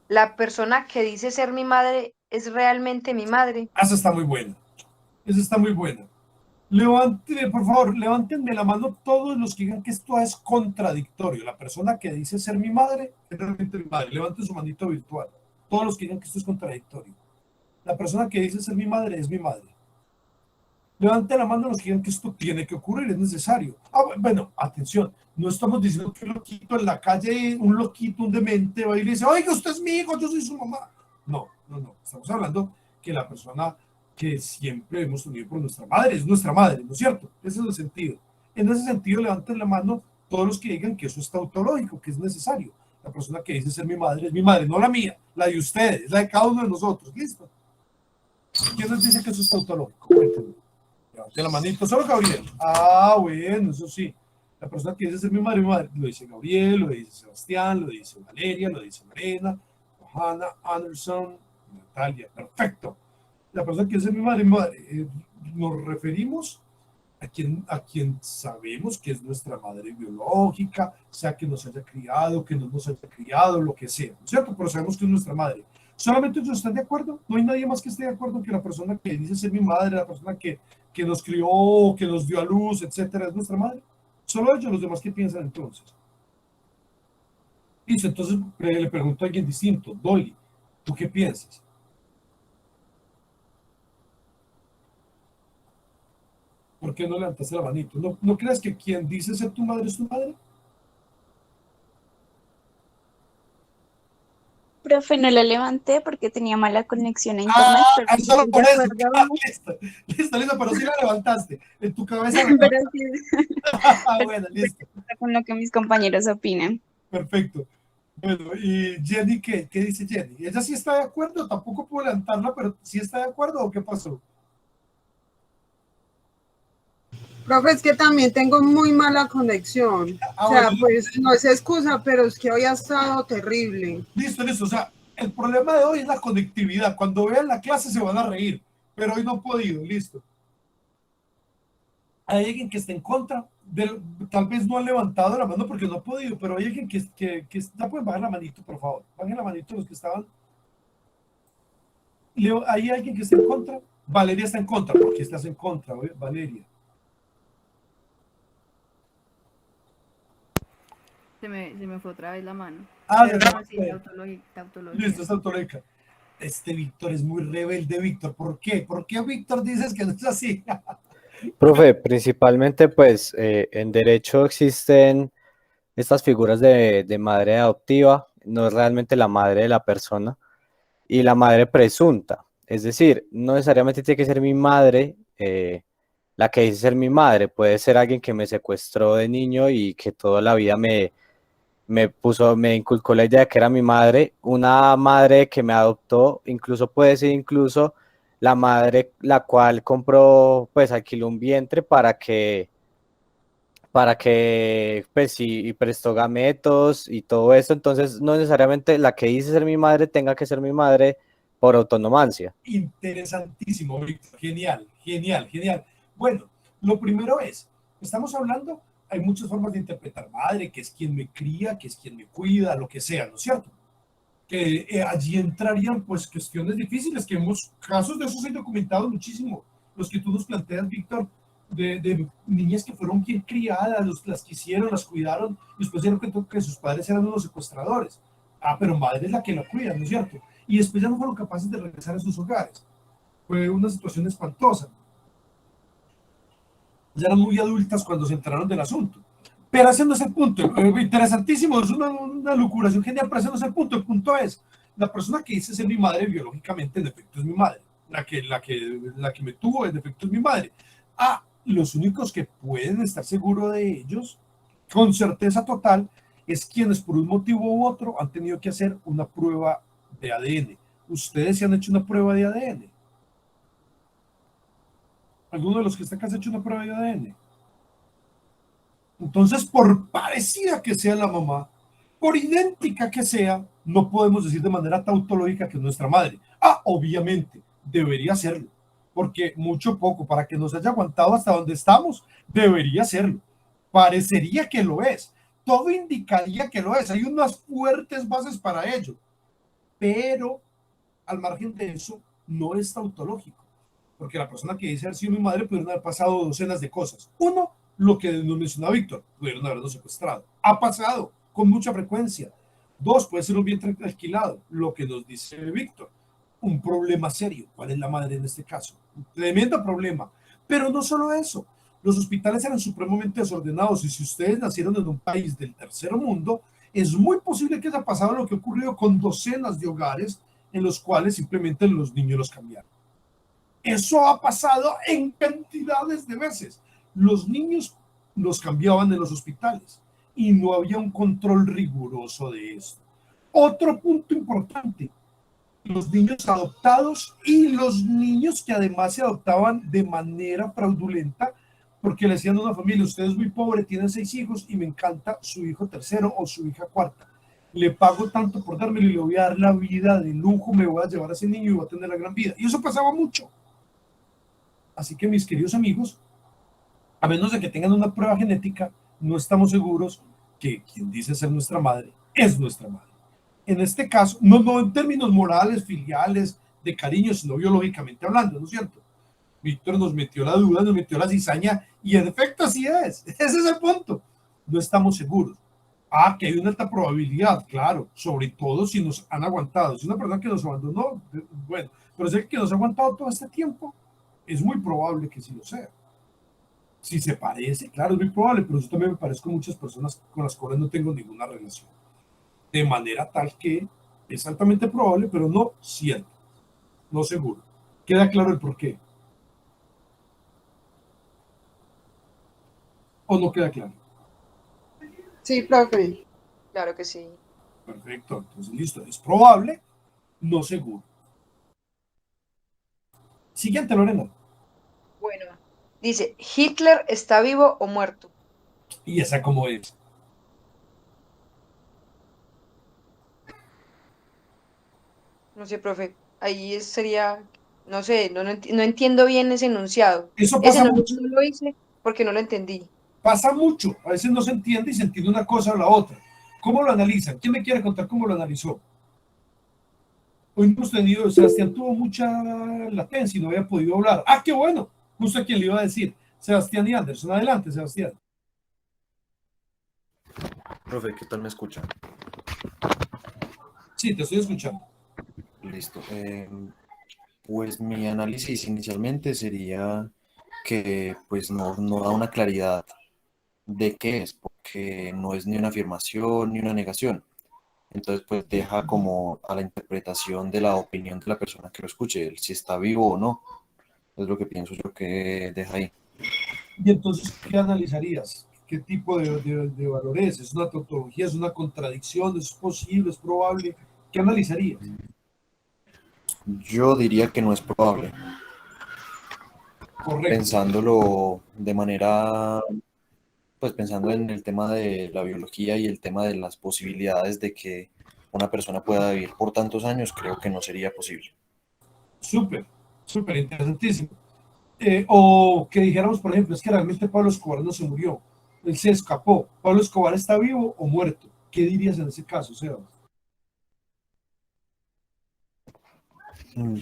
S2: la persona que dice ser mi madre es realmente mi madre.
S1: Esa está muy buena. Esa está muy buena. Por favor, levántenme la mano todos los que digan que esto es contradictorio. La persona que dice ser mi madre es realmente mi madre. Levanten su manito virtual. Todos los que digan que esto es contradictorio. La persona que dice ser mi madre es mi madre. Levanten la mano los que digan que esto tiene que ocurrir, es necesario. Bueno, atención. No estamos diciendo que un loquito en la calle, un loquito, un demente, va y le dice, oiga, usted es mi hijo, yo soy su mamá. No. Estamos hablando que la persona que siempre hemos tenido por nuestra madre es nuestra madre, ¿no es cierto? Ese es el sentido. En ese sentido, levanten la mano todos los que digan que eso es tautológico, que es necesario. La persona que dice ser mi madre es mi madre, no la mía, la de ustedes, la de cada uno de nosotros. ¿Listo? ¿Quién nos dice que eso es tautológico? Cuéntenme. Levanten la manito, solo Gabriel. Bueno, eso sí. La persona que dice ser mi madre, lo dice Gabriel, lo dice Sebastián, lo dice Valeria, lo dice Lorena, Johanna, Anderson, Natalia. Perfecto. La persona que dice mi madre, nos referimos a quien sabemos que es nuestra madre biológica, sea que nos haya criado, que no nos haya criado, lo que sea, ¿no es cierto? Pero sabemos que es nuestra madre. ¿Solamente ellos están de acuerdo? ¿No hay nadie más que esté de acuerdo que la persona que dice ser mi madre, la persona que nos crió, que nos dio a luz, etcétera, es nuestra madre? Solo ellos, los demás, ¿qué piensan entonces? Listo, entonces le pregunto a alguien distinto. Dolly, ¿tú qué piensas? ¿Por qué no levantaste la manito? ¿No crees que quien dice ser tu madre es tu madre?
S5: Profe, no la levanté porque tenía mala conexión a internet, pero
S1: Solo
S5: estoy
S1: por
S5: de
S1: eso.
S5: acuerdo.
S1: Listo, pero sí la levantaste. En tu cabeza.
S5: Pero sí,
S1: Bueno, listo.
S5: con lo que mis compañeros opinan.
S1: Perfecto. Bueno, ¿y Jenny qué? ¿Qué dice Jenny? ¿Ella sí está de acuerdo? Tampoco puedo levantarla, pero ¿sí está de acuerdo o qué pasó?
S11: Profe, es que también tengo muy mala conexión. O sea,
S1: Bueno,
S11: pues no es excusa, pero es que hoy ha estado terrible.
S1: Listo. O sea, el problema de hoy es la conectividad. Cuando vean la clase se van a reír, pero hoy no he podido. Listo. Hay alguien que esté en contra. Tal vez no han levantado la mano porque no ha podido, pero hay alguien que ya pueden bajar la manito, por favor. Bajen la manito los que estaban Leo, ¿hay alguien que esté en contra? Valeria está en contra. ¿Por qué estás en contra, Valeria?
S7: Se me fue otra vez la mano.
S1: Ah,
S7: Pero
S1: de
S7: no, sí, tautología.
S1: Listo, es tautológica. Este Víctor es muy rebelde, Víctor. ¿Por qué? ¿Por qué, Víctor, dices que no es así?
S3: Profe, principalmente pues en derecho existen estas figuras de madre adoptiva, no es realmente la madre de la persona, y la madre presunta. Es decir, no necesariamente tiene que ser mi madre la que dice ser mi madre, puede ser alguien que me secuestró de niño y que toda la vida me inculcó la idea de que era mi madre, una madre que me adoptó, incluso puede ser incluso la madre la cual compró, pues alquiló un vientre para que pues sí, y prestó gametos y todo eso, entonces no necesariamente la que dice ser mi madre tenga que ser mi madre por autonomancia.
S1: Interesantísimo, Víctor. Genial, genial, genial. Bueno, lo primero es, estamos hablando, hay muchas formas de interpretar madre, que es quien me cría, que es quien me cuida, lo que sea, ¿no es cierto? Que allí entrarían pues cuestiones difíciles, que hemos, casos de esos hay documentados muchísimo, los que tú nos planteas, Víctor, de niñas que fueron bien criadas, las quisieron, las cuidaron, y después se dieron cuenta que sus padres eran unos secuestradores. Ah, pero madre es la que la cuida, ¿no es cierto? Y después ya no fueron capaces de regresar a sus hogares. Fue una situación espantosa. Ya eran muy adultas cuando se enteraron del asunto. Pero ese no es el punto. Interesantísimo, es una locuración genial, pero ese no es el punto. El punto es, la persona que dice ser mi madre biológicamente, en efecto, es mi madre. La que me tuvo, en efecto, es mi madre. Ah, los únicos que pueden estar seguros de ellos, con certeza total, es quienes por un motivo u otro han tenido que hacer una prueba de ADN. ¿Ustedes se han hecho una prueba de ADN? ¿Alguno de los que está acá se ha hecho una prueba de ADN? Entonces, por parecida que sea la mamá, por idéntica que sea, no podemos decir de manera tautológica que es nuestra madre. Ah, obviamente, debería serlo, porque mucho poco, para que nos haya aguantado hasta donde estamos, debería serlo. Parecería que lo es. Todo indicaría que lo es. Hay unas fuertes bases para ello. Pero, al margen de eso, no es tautológico. Porque la persona que dice haber sido mi madre pudieron haber pasado docenas de cosas. Uno, lo que nos mencionaba Víctor, pudieron habernos secuestrado. Ha pasado con mucha frecuencia. Dos, puede ser un vientre alquilado, lo que nos dice Víctor. Un problema serio. ¿Cuál es la madre en este caso? Un tremendo problema. Pero no solo eso. Los hospitales eran supremamente desordenados y si ustedes nacieron en un país del tercer mundo, es muy posible que haya pasado lo que ha ocurrido con docenas de hogares en los cuales simplemente los niños los cambiaron. Eso ha pasado en cantidades de veces. Los niños los cambiaban en los hospitales y no había un control riguroso de esto. Otro punto importante, los niños adoptados y los niños que además se adoptaban de manera fraudulenta porque le decían a una familia, usted es muy pobre, tiene 6 hijos y me encanta su hijo tercero o su hija cuarta. Le pago tanto por dármelo y le voy a dar la vida de lujo, me voy a llevar a ese niño y voy a tener la gran vida. Y eso pasaba mucho. Así que mis queridos amigos, a menos de que tengan una prueba genética, no estamos seguros que quien dice ser nuestra madre es nuestra madre. En este caso, no en términos morales, filiales, de cariño, sino biológicamente hablando, ¿no es cierto? Víctor nos metió la duda, nos metió la cizaña, y en efecto así es. Ese es el punto. No estamos seguros. Ah, que hay una alta probabilidad, claro, sobre todo si nos han aguantado. Si una persona que nos abandonó, bueno, pero es el que nos ha aguantado todo este tiempo, es muy probable que sí lo sea. Si se parece, claro, es muy probable, pero yo también me parezco a muchas personas con las cuales no tengo ninguna relación. De manera tal que es altamente probable, pero no cierto, no seguro. ¿Queda claro el por qué? ¿O no queda claro?
S11: Sí, profe.
S2: Claro que sí.
S1: Perfecto, entonces listo, es probable, no seguro. Siguiente, Lorena.
S2: Bueno, dice, ¿Hitler está vivo o muerto?
S1: ¿Y esa cómo es?
S2: No sé, profe. Ahí sería, no sé, no entiendo bien ese enunciado.
S1: Eso pasa
S2: Ese
S1: mucho.
S2: no lo hice porque no lo entendí.
S1: Pasa mucho, a veces no se entiende y se entiende una cosa o la otra. ¿Cómo lo analizan? ¿Quién me quiere contar cómo lo analizó? Hoy no hemos tenido, Sebastián tuvo mucha latencia y no había podido hablar. ¡Ah, qué bueno! Justo a quien le iba a decir. Sebastián y Anderson. Adelante, Sebastián.
S12: Profe, ¿qué tal me escucha?
S1: Sí, te estoy escuchando.
S12: Listo. Pues mi análisis inicialmente sería que pues no da una claridad de qué es, porque no es ni una afirmación ni una negación. Entonces pues deja como a la interpretación de la opinión de la persona que lo escuche, si está vivo o no. Es lo que pienso yo que deja ahí.
S1: Y entonces, ¿qué analizarías? ¿Qué tipo de valor es? ¿Es una tautología? ¿Es una contradicción? ¿Es posible? ¿Es probable? ¿Qué analizarías?
S12: Yo diría que no es probable.
S1: Correcto.
S12: Pensándolo de manera, pues pensando en el tema de la biología y el tema de las posibilidades de que una persona pueda vivir por tantos años, creo que no sería posible.
S1: Súper, súper interesantísimo. O que dijéramos, por ejemplo, es que realmente Pablo Escobar no se murió, él se escapó. ¿Pablo Escobar está vivo o muerto? ¿Qué dirías en ese caso, Sebas?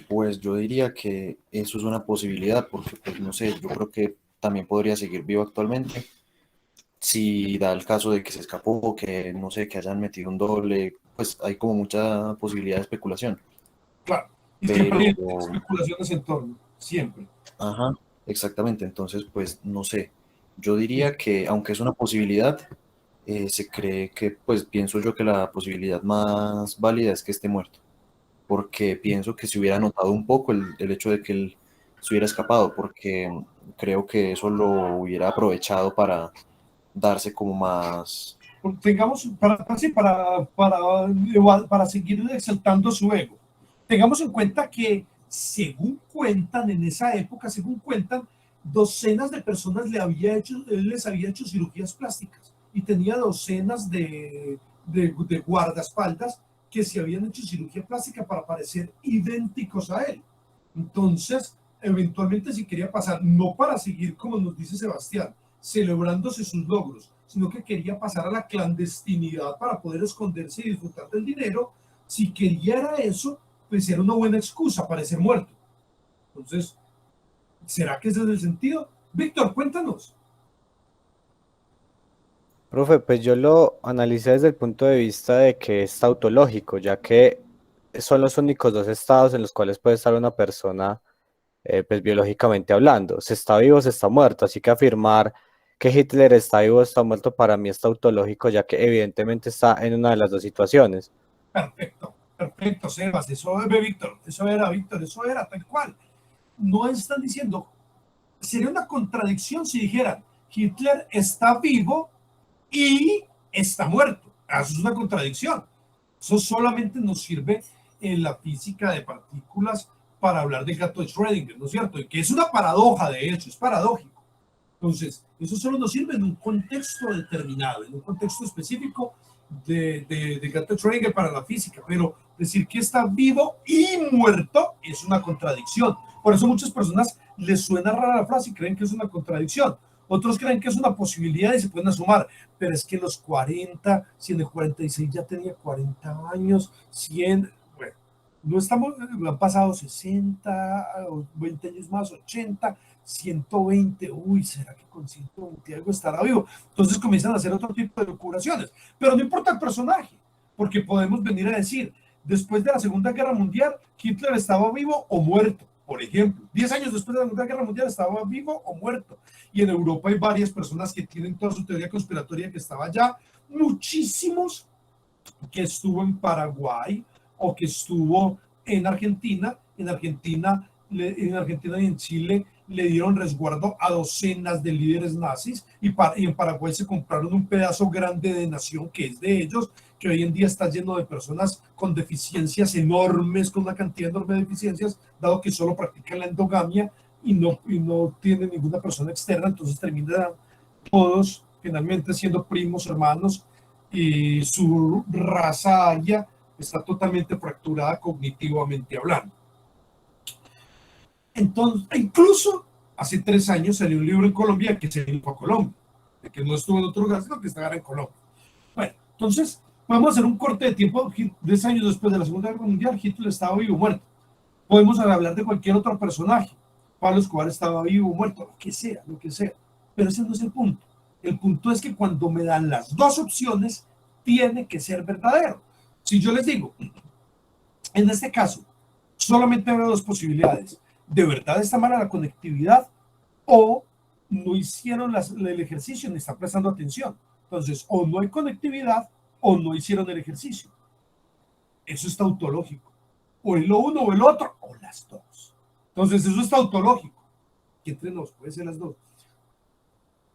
S12: Pues yo diría que eso es una posibilidad, porque pues no sé, yo creo que también podría seguir vivo actualmente, si da el caso de que se escapó o que no sé, que hayan metido un doble, pues hay como mucha posibilidad de especulación.
S1: Claro, y
S12: Pero,
S1: siempre hay especulaciones en torno, siempre.
S12: ajá, exactamente, entonces pues no sé, yo diría que aunque es una posibilidad, se cree que, pues pienso yo que la posibilidad más válida es que esté muerto, porque pienso que se hubiera notado un poco el hecho de que él se hubiera escapado, porque creo que eso lo hubiera aprovechado para darse como más...
S1: Tengamos, para seguir exaltando su ego, tengamos en cuenta que, según cuentan en esa época, según cuentan, docenas de personas él les había hecho cirugías plásticas y tenía docenas de guardaespaldas que se habían hecho cirugía plástica para parecer idénticos a él. Entonces, eventualmente si quería pasar, no para seguir, como nos dice Sebastián, celebrándose sus logros, sino que quería pasar a la clandestinidad para poder esconderse y disfrutar del dinero. Si quería era eso, pues era una buena excusa para ser muerto. Entonces, ¿será que ese es el sentido? Víctor, cuéntanos.
S3: Profe, pues yo lo analicé desde el punto de vista de que es tautológico, ya que son los únicos dos estados en los cuales puede estar una persona, pues biológicamente hablando. Se está vivo, se está muerto, así que afirmar que Hitler está vivo o está muerto para mí es tautológico, ya que evidentemente está en una de las dos situaciones.
S1: Perfecto, perfecto, Sebas, eso es Víctor, eso era tal cual. No están diciendo, sería una contradicción si dijeran, Hitler está vivo y está muerto. Eso es una contradicción. Eso solamente nos sirve en la física de partículas para hablar del gato de Schrödinger, ¿no es cierto? Y que es una paradoja, de hecho, es paradójico. Entonces, eso solo nos sirve en un contexto determinado, en un contexto específico de gato de Schrödinger para la física, pero decir que está vivo y muerto es una contradicción. Por eso muchas personas les suena rara la frase y creen que es una contradicción. Otros creen que es una posibilidad y se pueden asomar, pero es que los 40, si en el 46 ya tenía 40 años, 100, bueno, no estamos, han pasado 60, 20 años más, 80, 120, uy, ¿será que con 120 algo estará vivo? Entonces comienzan a hacer otro tipo de locuraciones, pero no importa el personaje, porque podemos venir a decir, después de la Segunda Guerra Mundial, Hitler estaba vivo o muerto. Por ejemplo, 10 años después de la Segunda Guerra Mundial estaba vivo o muerto. Y en Europa hay varias personas que tienen toda su teoría conspiratoria que estaba allá. Muchísimos que estuvo en Paraguay o que estuvo en Argentina. En Argentina y en Chile le dieron resguardo a docenas de líderes nazis y en Paraguay se compraron un pedazo grande de nación que es de ellos, que hoy en día está lleno de personas con deficiencias enormes, con una cantidad enorme de deficiencias, dado que solo practican la endogamia y no tienen ninguna persona externa, entonces terminan todos finalmente siendo primos, hermanos, y su raza aria está totalmente fracturada cognitivamente hablando. Entonces, incluso hace 3 años salió un libro en Colombia que se vino a Colombia, de que no estuvo en otro lugar, sino que estaba en Colombia. Bueno, entonces, Podemos hacer un corte de tiempo, 10 años después de la Segunda Guerra Mundial, Hitler estaba vivo o muerto. Podemos hablar de cualquier otro personaje. Pablo Escobar estaba vivo o muerto, lo que sea, lo que sea. Pero ese no es el punto. El punto es que cuando me dan las dos opciones, tiene que ser verdadero. Si yo les digo, en este caso, solamente habrá dos posibilidades. ¿De verdad está mala la conectividad o no hicieron el ejercicio ni están prestando atención? Entonces, o no hay conectividad o no hicieron el ejercicio. Eso es tautológico. O es lo uno o el otro, o las dos. Entonces, eso es tautológico. Que entre nos, puede ser las dos.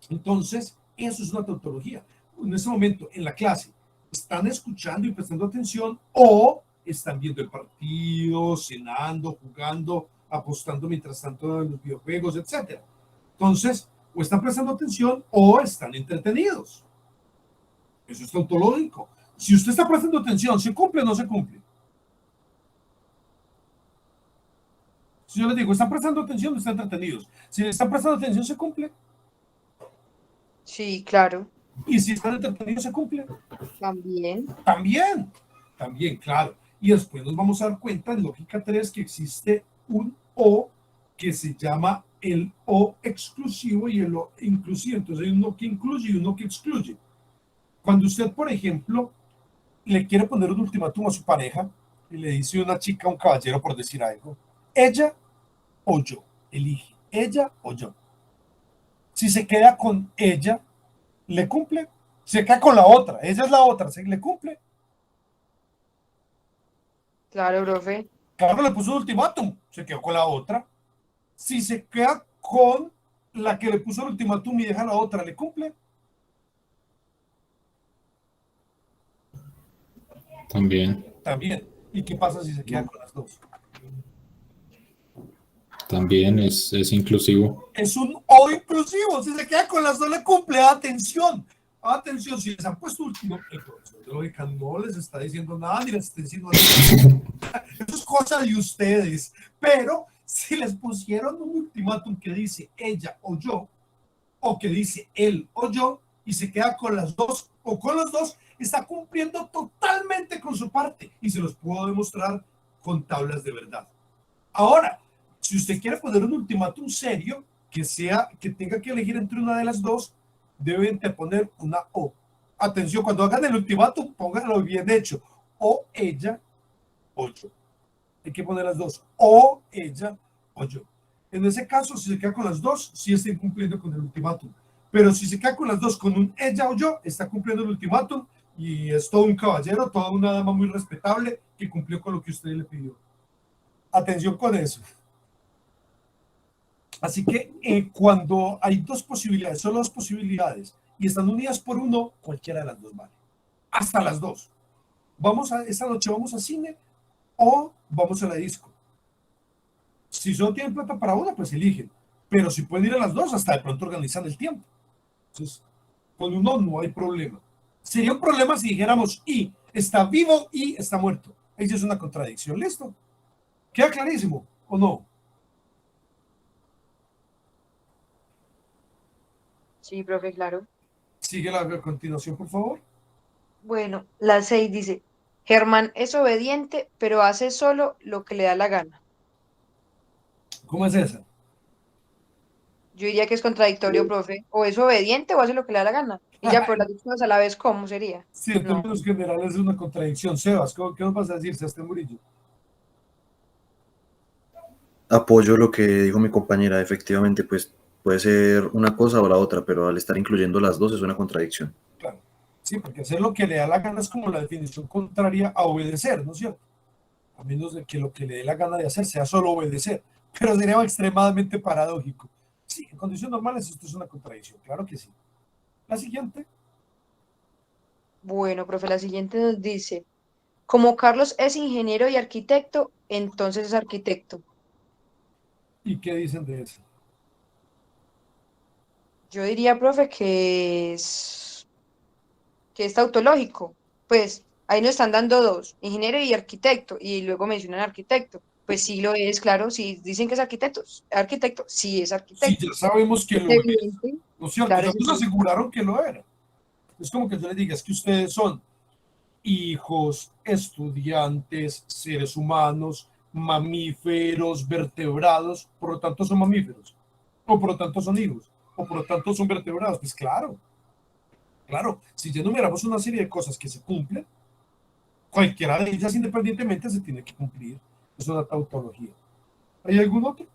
S1: Entonces, eso es una tautología. En ese momento, en la clase, están escuchando y prestando atención o están viendo el partido, cenando, jugando, apostando mientras tanto en los videojuegos, etc. Entonces, o están prestando atención o están entretenidos. Eso es tautológico. Si usted está prestando atención, ¿se cumple o no se cumple? Si yo les digo, ¿están prestando atención o están entretenidos? Si están prestando atención, ¿se cumple?
S2: Sí, claro.
S1: ¿Y si están entretenidos, se cumple?
S2: También.
S1: También, claro. Y después nos vamos a dar cuenta en lógica 3 que existe un O que se llama el O exclusivo y el O inclusivo. Entonces hay uno que incluye y uno que excluye. Cuando usted, por ejemplo, le quiere poner un ultimátum a su pareja y le dice una chica a un caballero, por decir algo, ella o yo, elige, ella o yo. Si se queda con ella, ¿le cumple? Se queda con la otra, ella es la otra, ¿se le cumple?
S2: Claro, profe.
S1: Claro, le puso un ultimátum, se quedó con la otra. Si se queda con la que le puso el ultimátum y deja a la otra, ¿le cumple?
S6: También.
S1: ¿Y qué pasa si se queda con las dos?
S6: También es inclusivo.
S1: Es un O inclusivo. Si se queda con las dos, le cumple. Atención. Atención, si les han puesto último, el profesor de lógica no les está diciendo nada, ni les está diciendo nada. Eso es cosa de ustedes. Pero si les pusieron un ultimátum que dice ella o yo, o que dice él o yo, y se queda con las dos o con los dos, está cumpliendo totalmente con su parte. Y se los puedo demostrar con tablas de verdad. Ahora, si usted quiere poner un ultimátum serio, que tenga que elegir entre una de las dos, deben de poner una O. Atención, cuando hagan el ultimátum, pónganlo bien hecho. O ella o yo. Hay que poner las dos. O ella o yo. En ese caso, si se queda con las dos, sí está incumpliendo con el ultimátum. Pero si se queda con las dos con un ella o yo, está cumpliendo el ultimátum y es todo un caballero, toda una dama muy respetable que cumplió con lo que usted le pidió. Atención con eso. Así que cuando hay dos posibilidades, solo dos posibilidades, y están unidas por uno, cualquiera de las dos vale. Hasta las dos. Esta noche vamos a cine o vamos a la disco. Si solo tienen plata para una, pues eligen. Pero si pueden ir a las dos, hasta de pronto organizan el tiempo. Entonces, con uno no hay problema. Sería un problema si dijéramos y está vivo y está muerto. Ahí sí es una contradicción. ¿Listo? ¿Queda clarísimo o no?
S2: Sí, profe, claro.
S1: Sigue la continuación, por favor.
S2: Bueno, la 6 dice, Germán es obediente, pero hace solo lo que le da la gana.
S1: ¿Cómo es esa?
S2: Yo diría que es contradictorio, profe. O es obediente o hace lo que le da la gana. Y ya, por las dos cosas a la vez, ¿cómo sería?
S1: Sí, en
S2: No.
S1: términos generales es una contradicción. Sebas, ¿qué nos vas a decir, Sebastián Murillo?
S12: Apoyo lo que dijo mi compañera, efectivamente, pues puede ser una cosa o la otra, pero al estar incluyendo las dos es una contradicción.
S1: Claro. Sí, porque hacer lo que le da la gana es como la definición contraria a obedecer, ¿no es cierto? A menos de que lo que le dé la gana de hacer sea solo obedecer. Pero sería extremadamente paradójico. Sí, en condiciones normales esto es una contradicción, claro que sí. La siguiente.
S2: Bueno, profe, la siguiente nos dice, como Carlos es ingeniero y arquitecto, entonces es arquitecto.
S1: ¿Y qué dicen de eso?
S2: Yo diría, profe, que es tautológico. Pues ahí nos están dando dos, ingeniero y arquitecto, y luego mencionan arquitecto. Pues sí lo es, claro, si dicen que es arquitecto, sí es arquitecto.
S1: Sí, ya sabemos que lo
S2: Evidente.
S1: es, ¿no es cierto?
S2: Claro
S1: Ya
S2: que
S1: nos
S2: sí.
S1: aseguraron que lo era. Es como que yo les diga, es que ustedes son hijos, estudiantes, seres humanos, mamíferos, vertebrados, por lo tanto son mamíferos, o por lo tanto son hijos, o por lo tanto son vertebrados. Pues claro, claro, si ya enumeramos una serie de cosas que se cumplen, cualquiera de ellas independientemente se tiene que cumplir. Es una tautología. ¿Hay algún otro?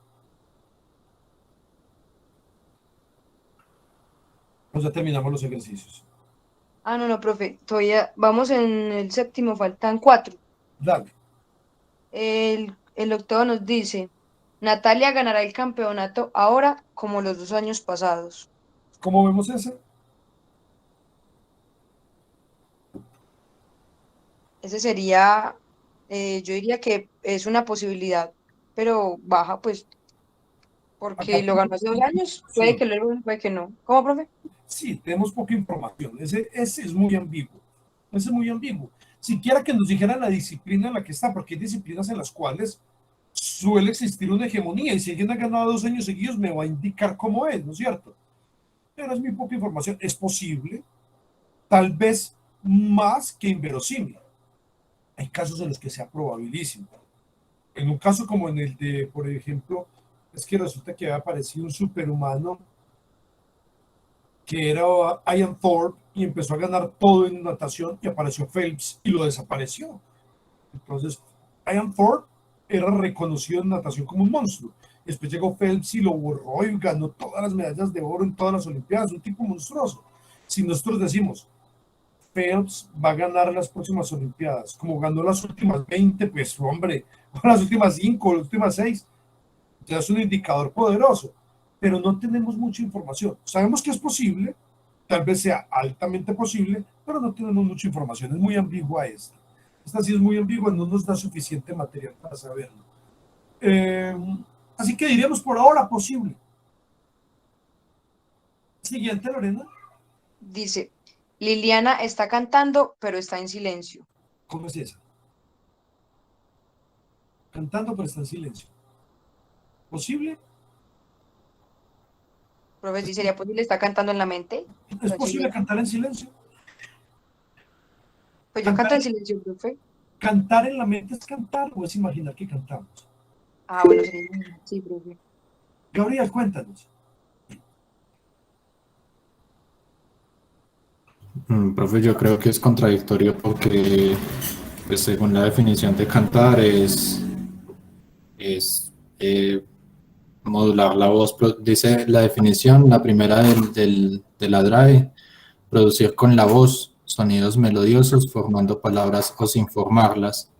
S1: Pues ya terminamos los ejercicios.
S2: Ah, no, profe, todavía vamos en el séptimo, faltan 4.
S1: Dale.
S2: El octavo nos dice, Natalia ganará el campeonato ahora como los 2 años pasados.
S1: ¿Cómo vemos ese?
S2: Ese sería, yo diría que es una posibilidad, pero baja, pues, porque lo ganó hace 2 años, puede que luego, puede que no. ¿Cómo, profe?
S1: Sí, tenemos poca información. Ese es muy ambiguo. Ese es muy ambiguo. Siquiera que nos dijeran la disciplina en la que está, porque hay disciplinas en las cuales suele existir una hegemonía y si alguien ha ganado 2 años seguidos me va a indicar cómo es, ¿no es cierto? Pero es muy poca información. Es posible, tal vez más que inverosímil. Hay casos en los que sea probabilísimo. En un caso como en el de, por ejemplo, es que resulta que había aparecido un superhumano que era Ian Thorpe y empezó a ganar todo en natación y apareció Phelps y lo desapareció. Entonces, Ian Thorpe era reconocido en natación como un monstruo. Después llegó Phelps y lo borró y ganó todas las medallas de oro en todas las Olimpiadas, un tipo monstruoso. Si nosotros decimos, Phelps va a ganar las próximas Olimpiadas, como ganó las últimas 20, pues hombre, o las últimas 5, las últimas 6, ya es un indicador poderoso, pero no tenemos mucha información. Sabemos que es posible, tal vez sea altamente posible, pero no tenemos mucha información, es muy ambigua esta. Esta sí es muy ambigua, no nos da suficiente material para saberlo. Así que diríamos por ahora posible. Siguiente, Lorena.
S2: Dice, Liliana está cantando, pero está en silencio.
S1: ¿Cómo es esa? Cantando, pero está en silencio. ¿Posible?
S2: Profe, ¿sí sería posible? ¿Está cantando en la mente?
S1: ¿Es posible cantar en silencio?
S2: Pues yo canto en silencio, profe.
S1: ¿Cantar en la mente es cantar o es imaginar que cantamos?
S2: Ah, bueno, sí, profe.
S1: Gabriel, cuéntanos.
S6: Profe, yo creo que es contradictorio porque, pues, según la definición de cantar, es modular la voz. Dice la definición, la primera de la DRAE, producir con la voz sonidos melodiosos formando palabras o sin formarlas.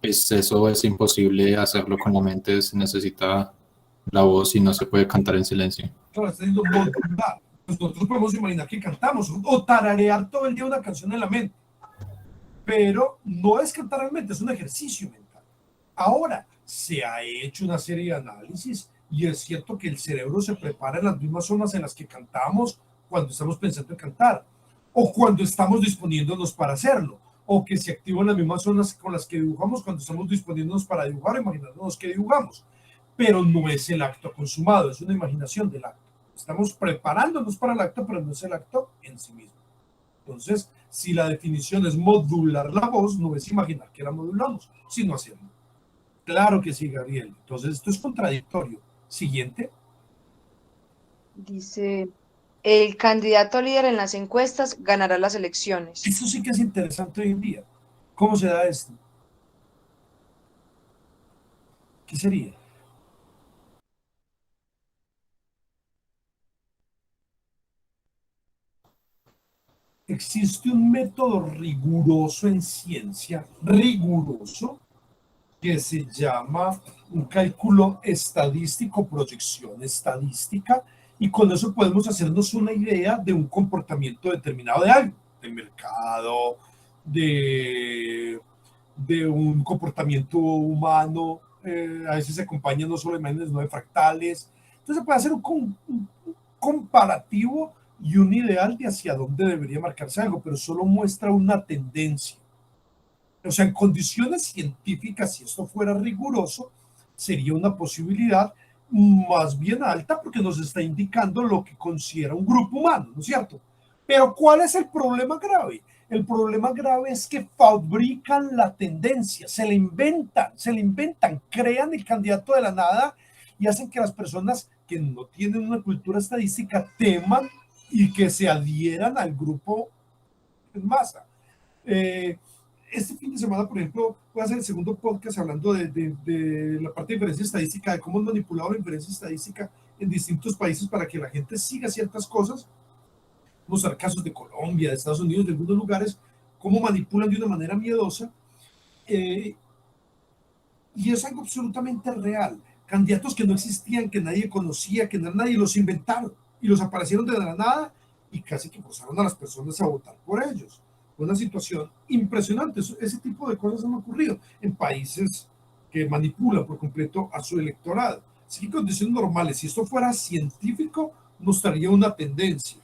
S6: Pues eso es imposible hacerlo con la mente, se necesita la voz y no se puede cantar en silencio.
S1: Claro, está diciendo modular. Pues nosotros podemos imaginar que cantamos o tararear todo el día una canción en la mente, pero no es cantar en la mente, es un ejercicio mental. Ahora, se ha hecho una serie de análisis y es cierto que el cerebro se prepara en las mismas zonas en las que cantamos cuando estamos pensando en cantar o cuando estamos disponiéndonos para hacerlo, o que se activan las mismas zonas con las que dibujamos cuando estamos disponiéndonos para dibujar, imaginándonos que dibujamos, pero no es el acto consumado, es una imaginación del acto. Estamos preparándonos para el acto, pero no es el acto en sí mismo. Entonces, si la definición es modular la voz, no es imaginar que la modulamos, sino hacerlo. Claro que sí, Gabriel. Entonces, esto es contradictorio. Siguiente.
S2: Dice, el candidato líder en las encuestas ganará las elecciones.
S1: Eso sí que es interesante hoy en día. ¿Cómo se da esto? ¿Qué sería? Existe un método riguroso en ciencia, riguroso, que se llama un cálculo estadístico, proyección estadística, y con eso podemos hacernos una idea de un comportamiento determinado de algo, de mercado, de un comportamiento humano, a veces se acompaña no solo de imágenes, sino de fractales. Entonces se puede hacer un comparativo y un ideal de hacia dónde debería marcarse algo, pero solo muestra una tendencia. O sea, en condiciones científicas, si esto fuera riguroso, sería una posibilidad más bien alta porque nos está indicando lo que considera un grupo humano, ¿no es cierto? Pero ¿cuál es el problema grave? El problema grave es que fabrican la tendencia, se la inventan, crean el candidato de la nada y hacen que las personas que no tienen una cultura estadística teman y que se adhieran al grupo en masa. Este fin de semana, por ejemplo, voy a hacer el segundo podcast hablando de la parte de inferencia estadística, de cómo han manipulado la inferencia estadística en distintos países para que la gente siga ciertas cosas. Mostrar casos de Colombia, de Estados Unidos, de algunos lugares, cómo manipulan de una manera miedosa. Y es algo absolutamente real. Candidatos que no existían, que nadie conocía, que nadie los inventaron y los aparecieron de la nada y casi que forzaron a las personas a votar por ellos. Una situación impresionante. Ese tipo de cosas han ocurrido en países que manipulan por completo a su electorado. Así que en condiciones normales, si esto fuera científico, mostraría una tendencia.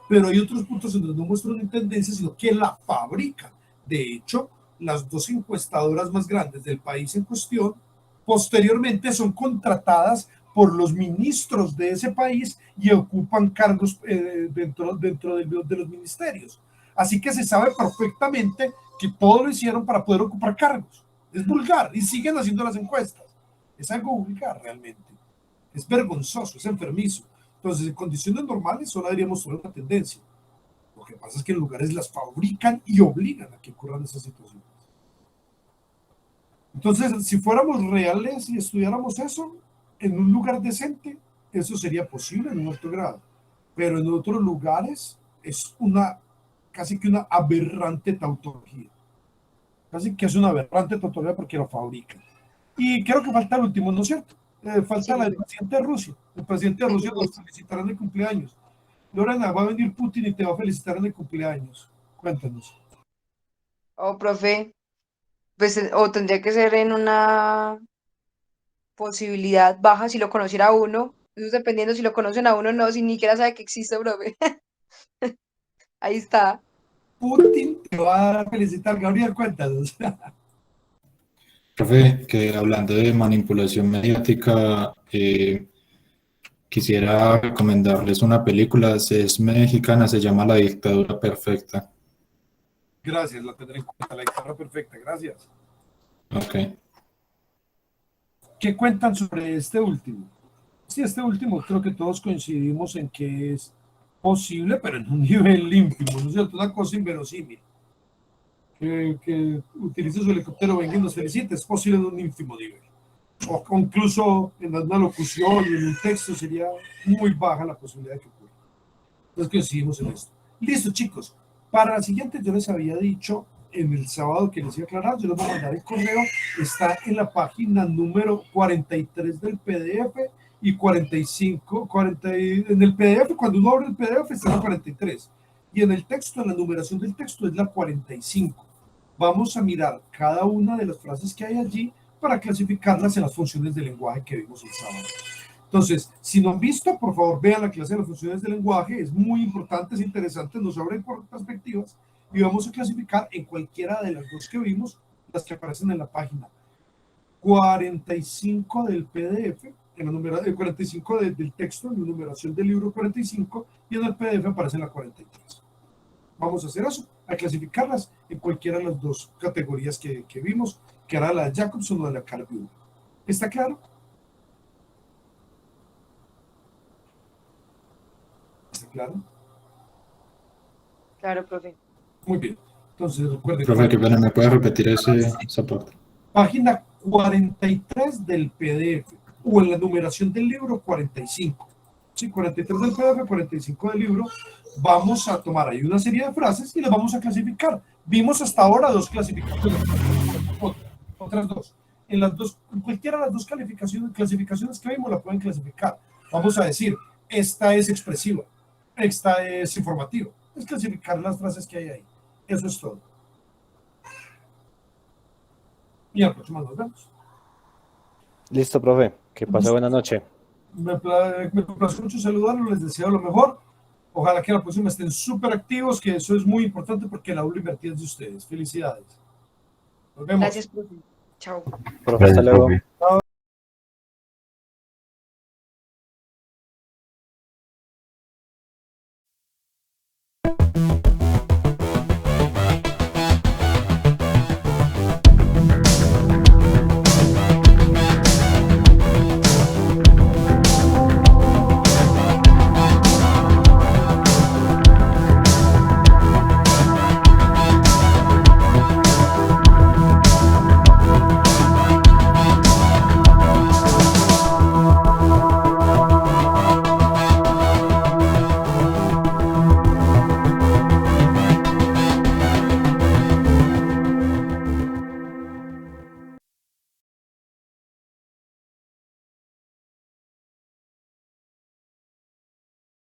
S1: Pero hay otros puntos en donde no muestran una tendencia, sino que la fabrican. De hecho, las dos encuestadoras más grandes del país en cuestión, posteriormente son contratadas por los ministros de ese país y ocupan cargos dentro de los ministerios. Así que se sabe perfectamente que todo lo hicieron para poder ocupar cargos. Es vulgar y siguen haciendo las encuestas. Es algo vulgar realmente. Es vergonzoso, es enfermizo. Entonces, en condiciones normales solo debería mostrar una tendencia. Lo que pasa es que en lugares las fabrican y obligan a que ocurran esas situaciones. Entonces, si fuéramos reales y estudiáramos eso en un lugar decente, eso sería posible en un alto grado. Pero en otros lugares es casi que una aberrante tautología. Casi que es una aberrante tautología porque lo fabrican. Y creo que falta el último, ¿no es cierto? Falta el presidente de Rusia. El presidente de Rusia nos felicitará en el cumpleaños. Lorena, va a venir Putin y te va a felicitar en el cumpleaños. Cuéntanos.
S2: Oh, profe, pues o tendría que ser en una posibilidad baja si lo conociera a uno. Eso dependiendo si lo conocen a uno o no, si ni siquiera sabe que existe, profe. Ahí está.
S1: Putin te va a felicitar. Gabriel, cuéntanos.
S6: Profe, que hablando de manipulación mediática, quisiera recomendarles una película, es mexicana, se llama La Dictadura Perfecta.
S1: Gracias, la tendré en cuenta, La Dictadura Perfecta, gracias.
S6: Ok.
S1: ¿Qué cuentan sobre este último? Sí, este último creo que todos coincidimos en que es posible, pero en un nivel ínfimo, ¿no es cierto? Una cosa inverosímil. Que utilice su helicóptero, venga y nos felicite, es posible en un ínfimo nivel. O incluso en una locución y en un texto sería muy baja la posibilidad de que ocurra. Entonces coincidimos en esto. Listo, chicos. Para la siguiente yo les había dicho en el sábado que les iba a aclarar, yo les voy a mandar el correo, está en la página número 43 del PDF y 45, en el PDF, cuando uno abre el PDF está en la 43 y en el texto, en la numeración del texto es la 45. Vamos a mirar cada una de las frases que hay allí para clasificarlas en las funciones de lenguaje que vimos el sábado. Entonces, si no han visto, por favor, vean la clase de las funciones de lenguaje, es muy importante, es interesante, nos abren por perspectivas y vamos a clasificar en cualquiera de las dos que vimos, las que aparecen en la página 45 del PDF, en la numeración 45 del texto, en la numeración del libro 45, y en el PDF aparece en la 43. Vamos a hacer eso, a clasificarlas en cualquiera de las dos categorías que vimos, que era la de Jacobson o de la Carl-Jung. ¿Está claro? ¿Está claro?
S2: Claro, profe.
S1: Muy bien. Entonces, recuerden.
S6: Profe, que bueno, ¿me puede repetir esa parte?
S1: Página 43 del PDF, o en la numeración del libro 45. Sí, 43 del PDF, 45 del libro. Vamos a tomar ahí una serie de frases y las vamos a clasificar. Vimos hasta ahora dos clasificaciones. Otras dos. En cualquiera de las dos clasificaciones que vimos la pueden clasificar. Vamos a decir, esta es expresiva, esta es informativa. Es clasificar las frases que hay ahí. Eso es todo. Y a la próxima nos vemos.
S3: Listo, profe. Que pase buena noche.
S1: Me complace mucho saludarlos, les deseo lo mejor. Ojalá que la próxima estén súper activos, que eso es muy importante porque la aula invertida es de ustedes. Felicidades. Nos vemos.
S2: Gracias, profe. Chao.
S3: Profe, hasta luego.
S1: Chao.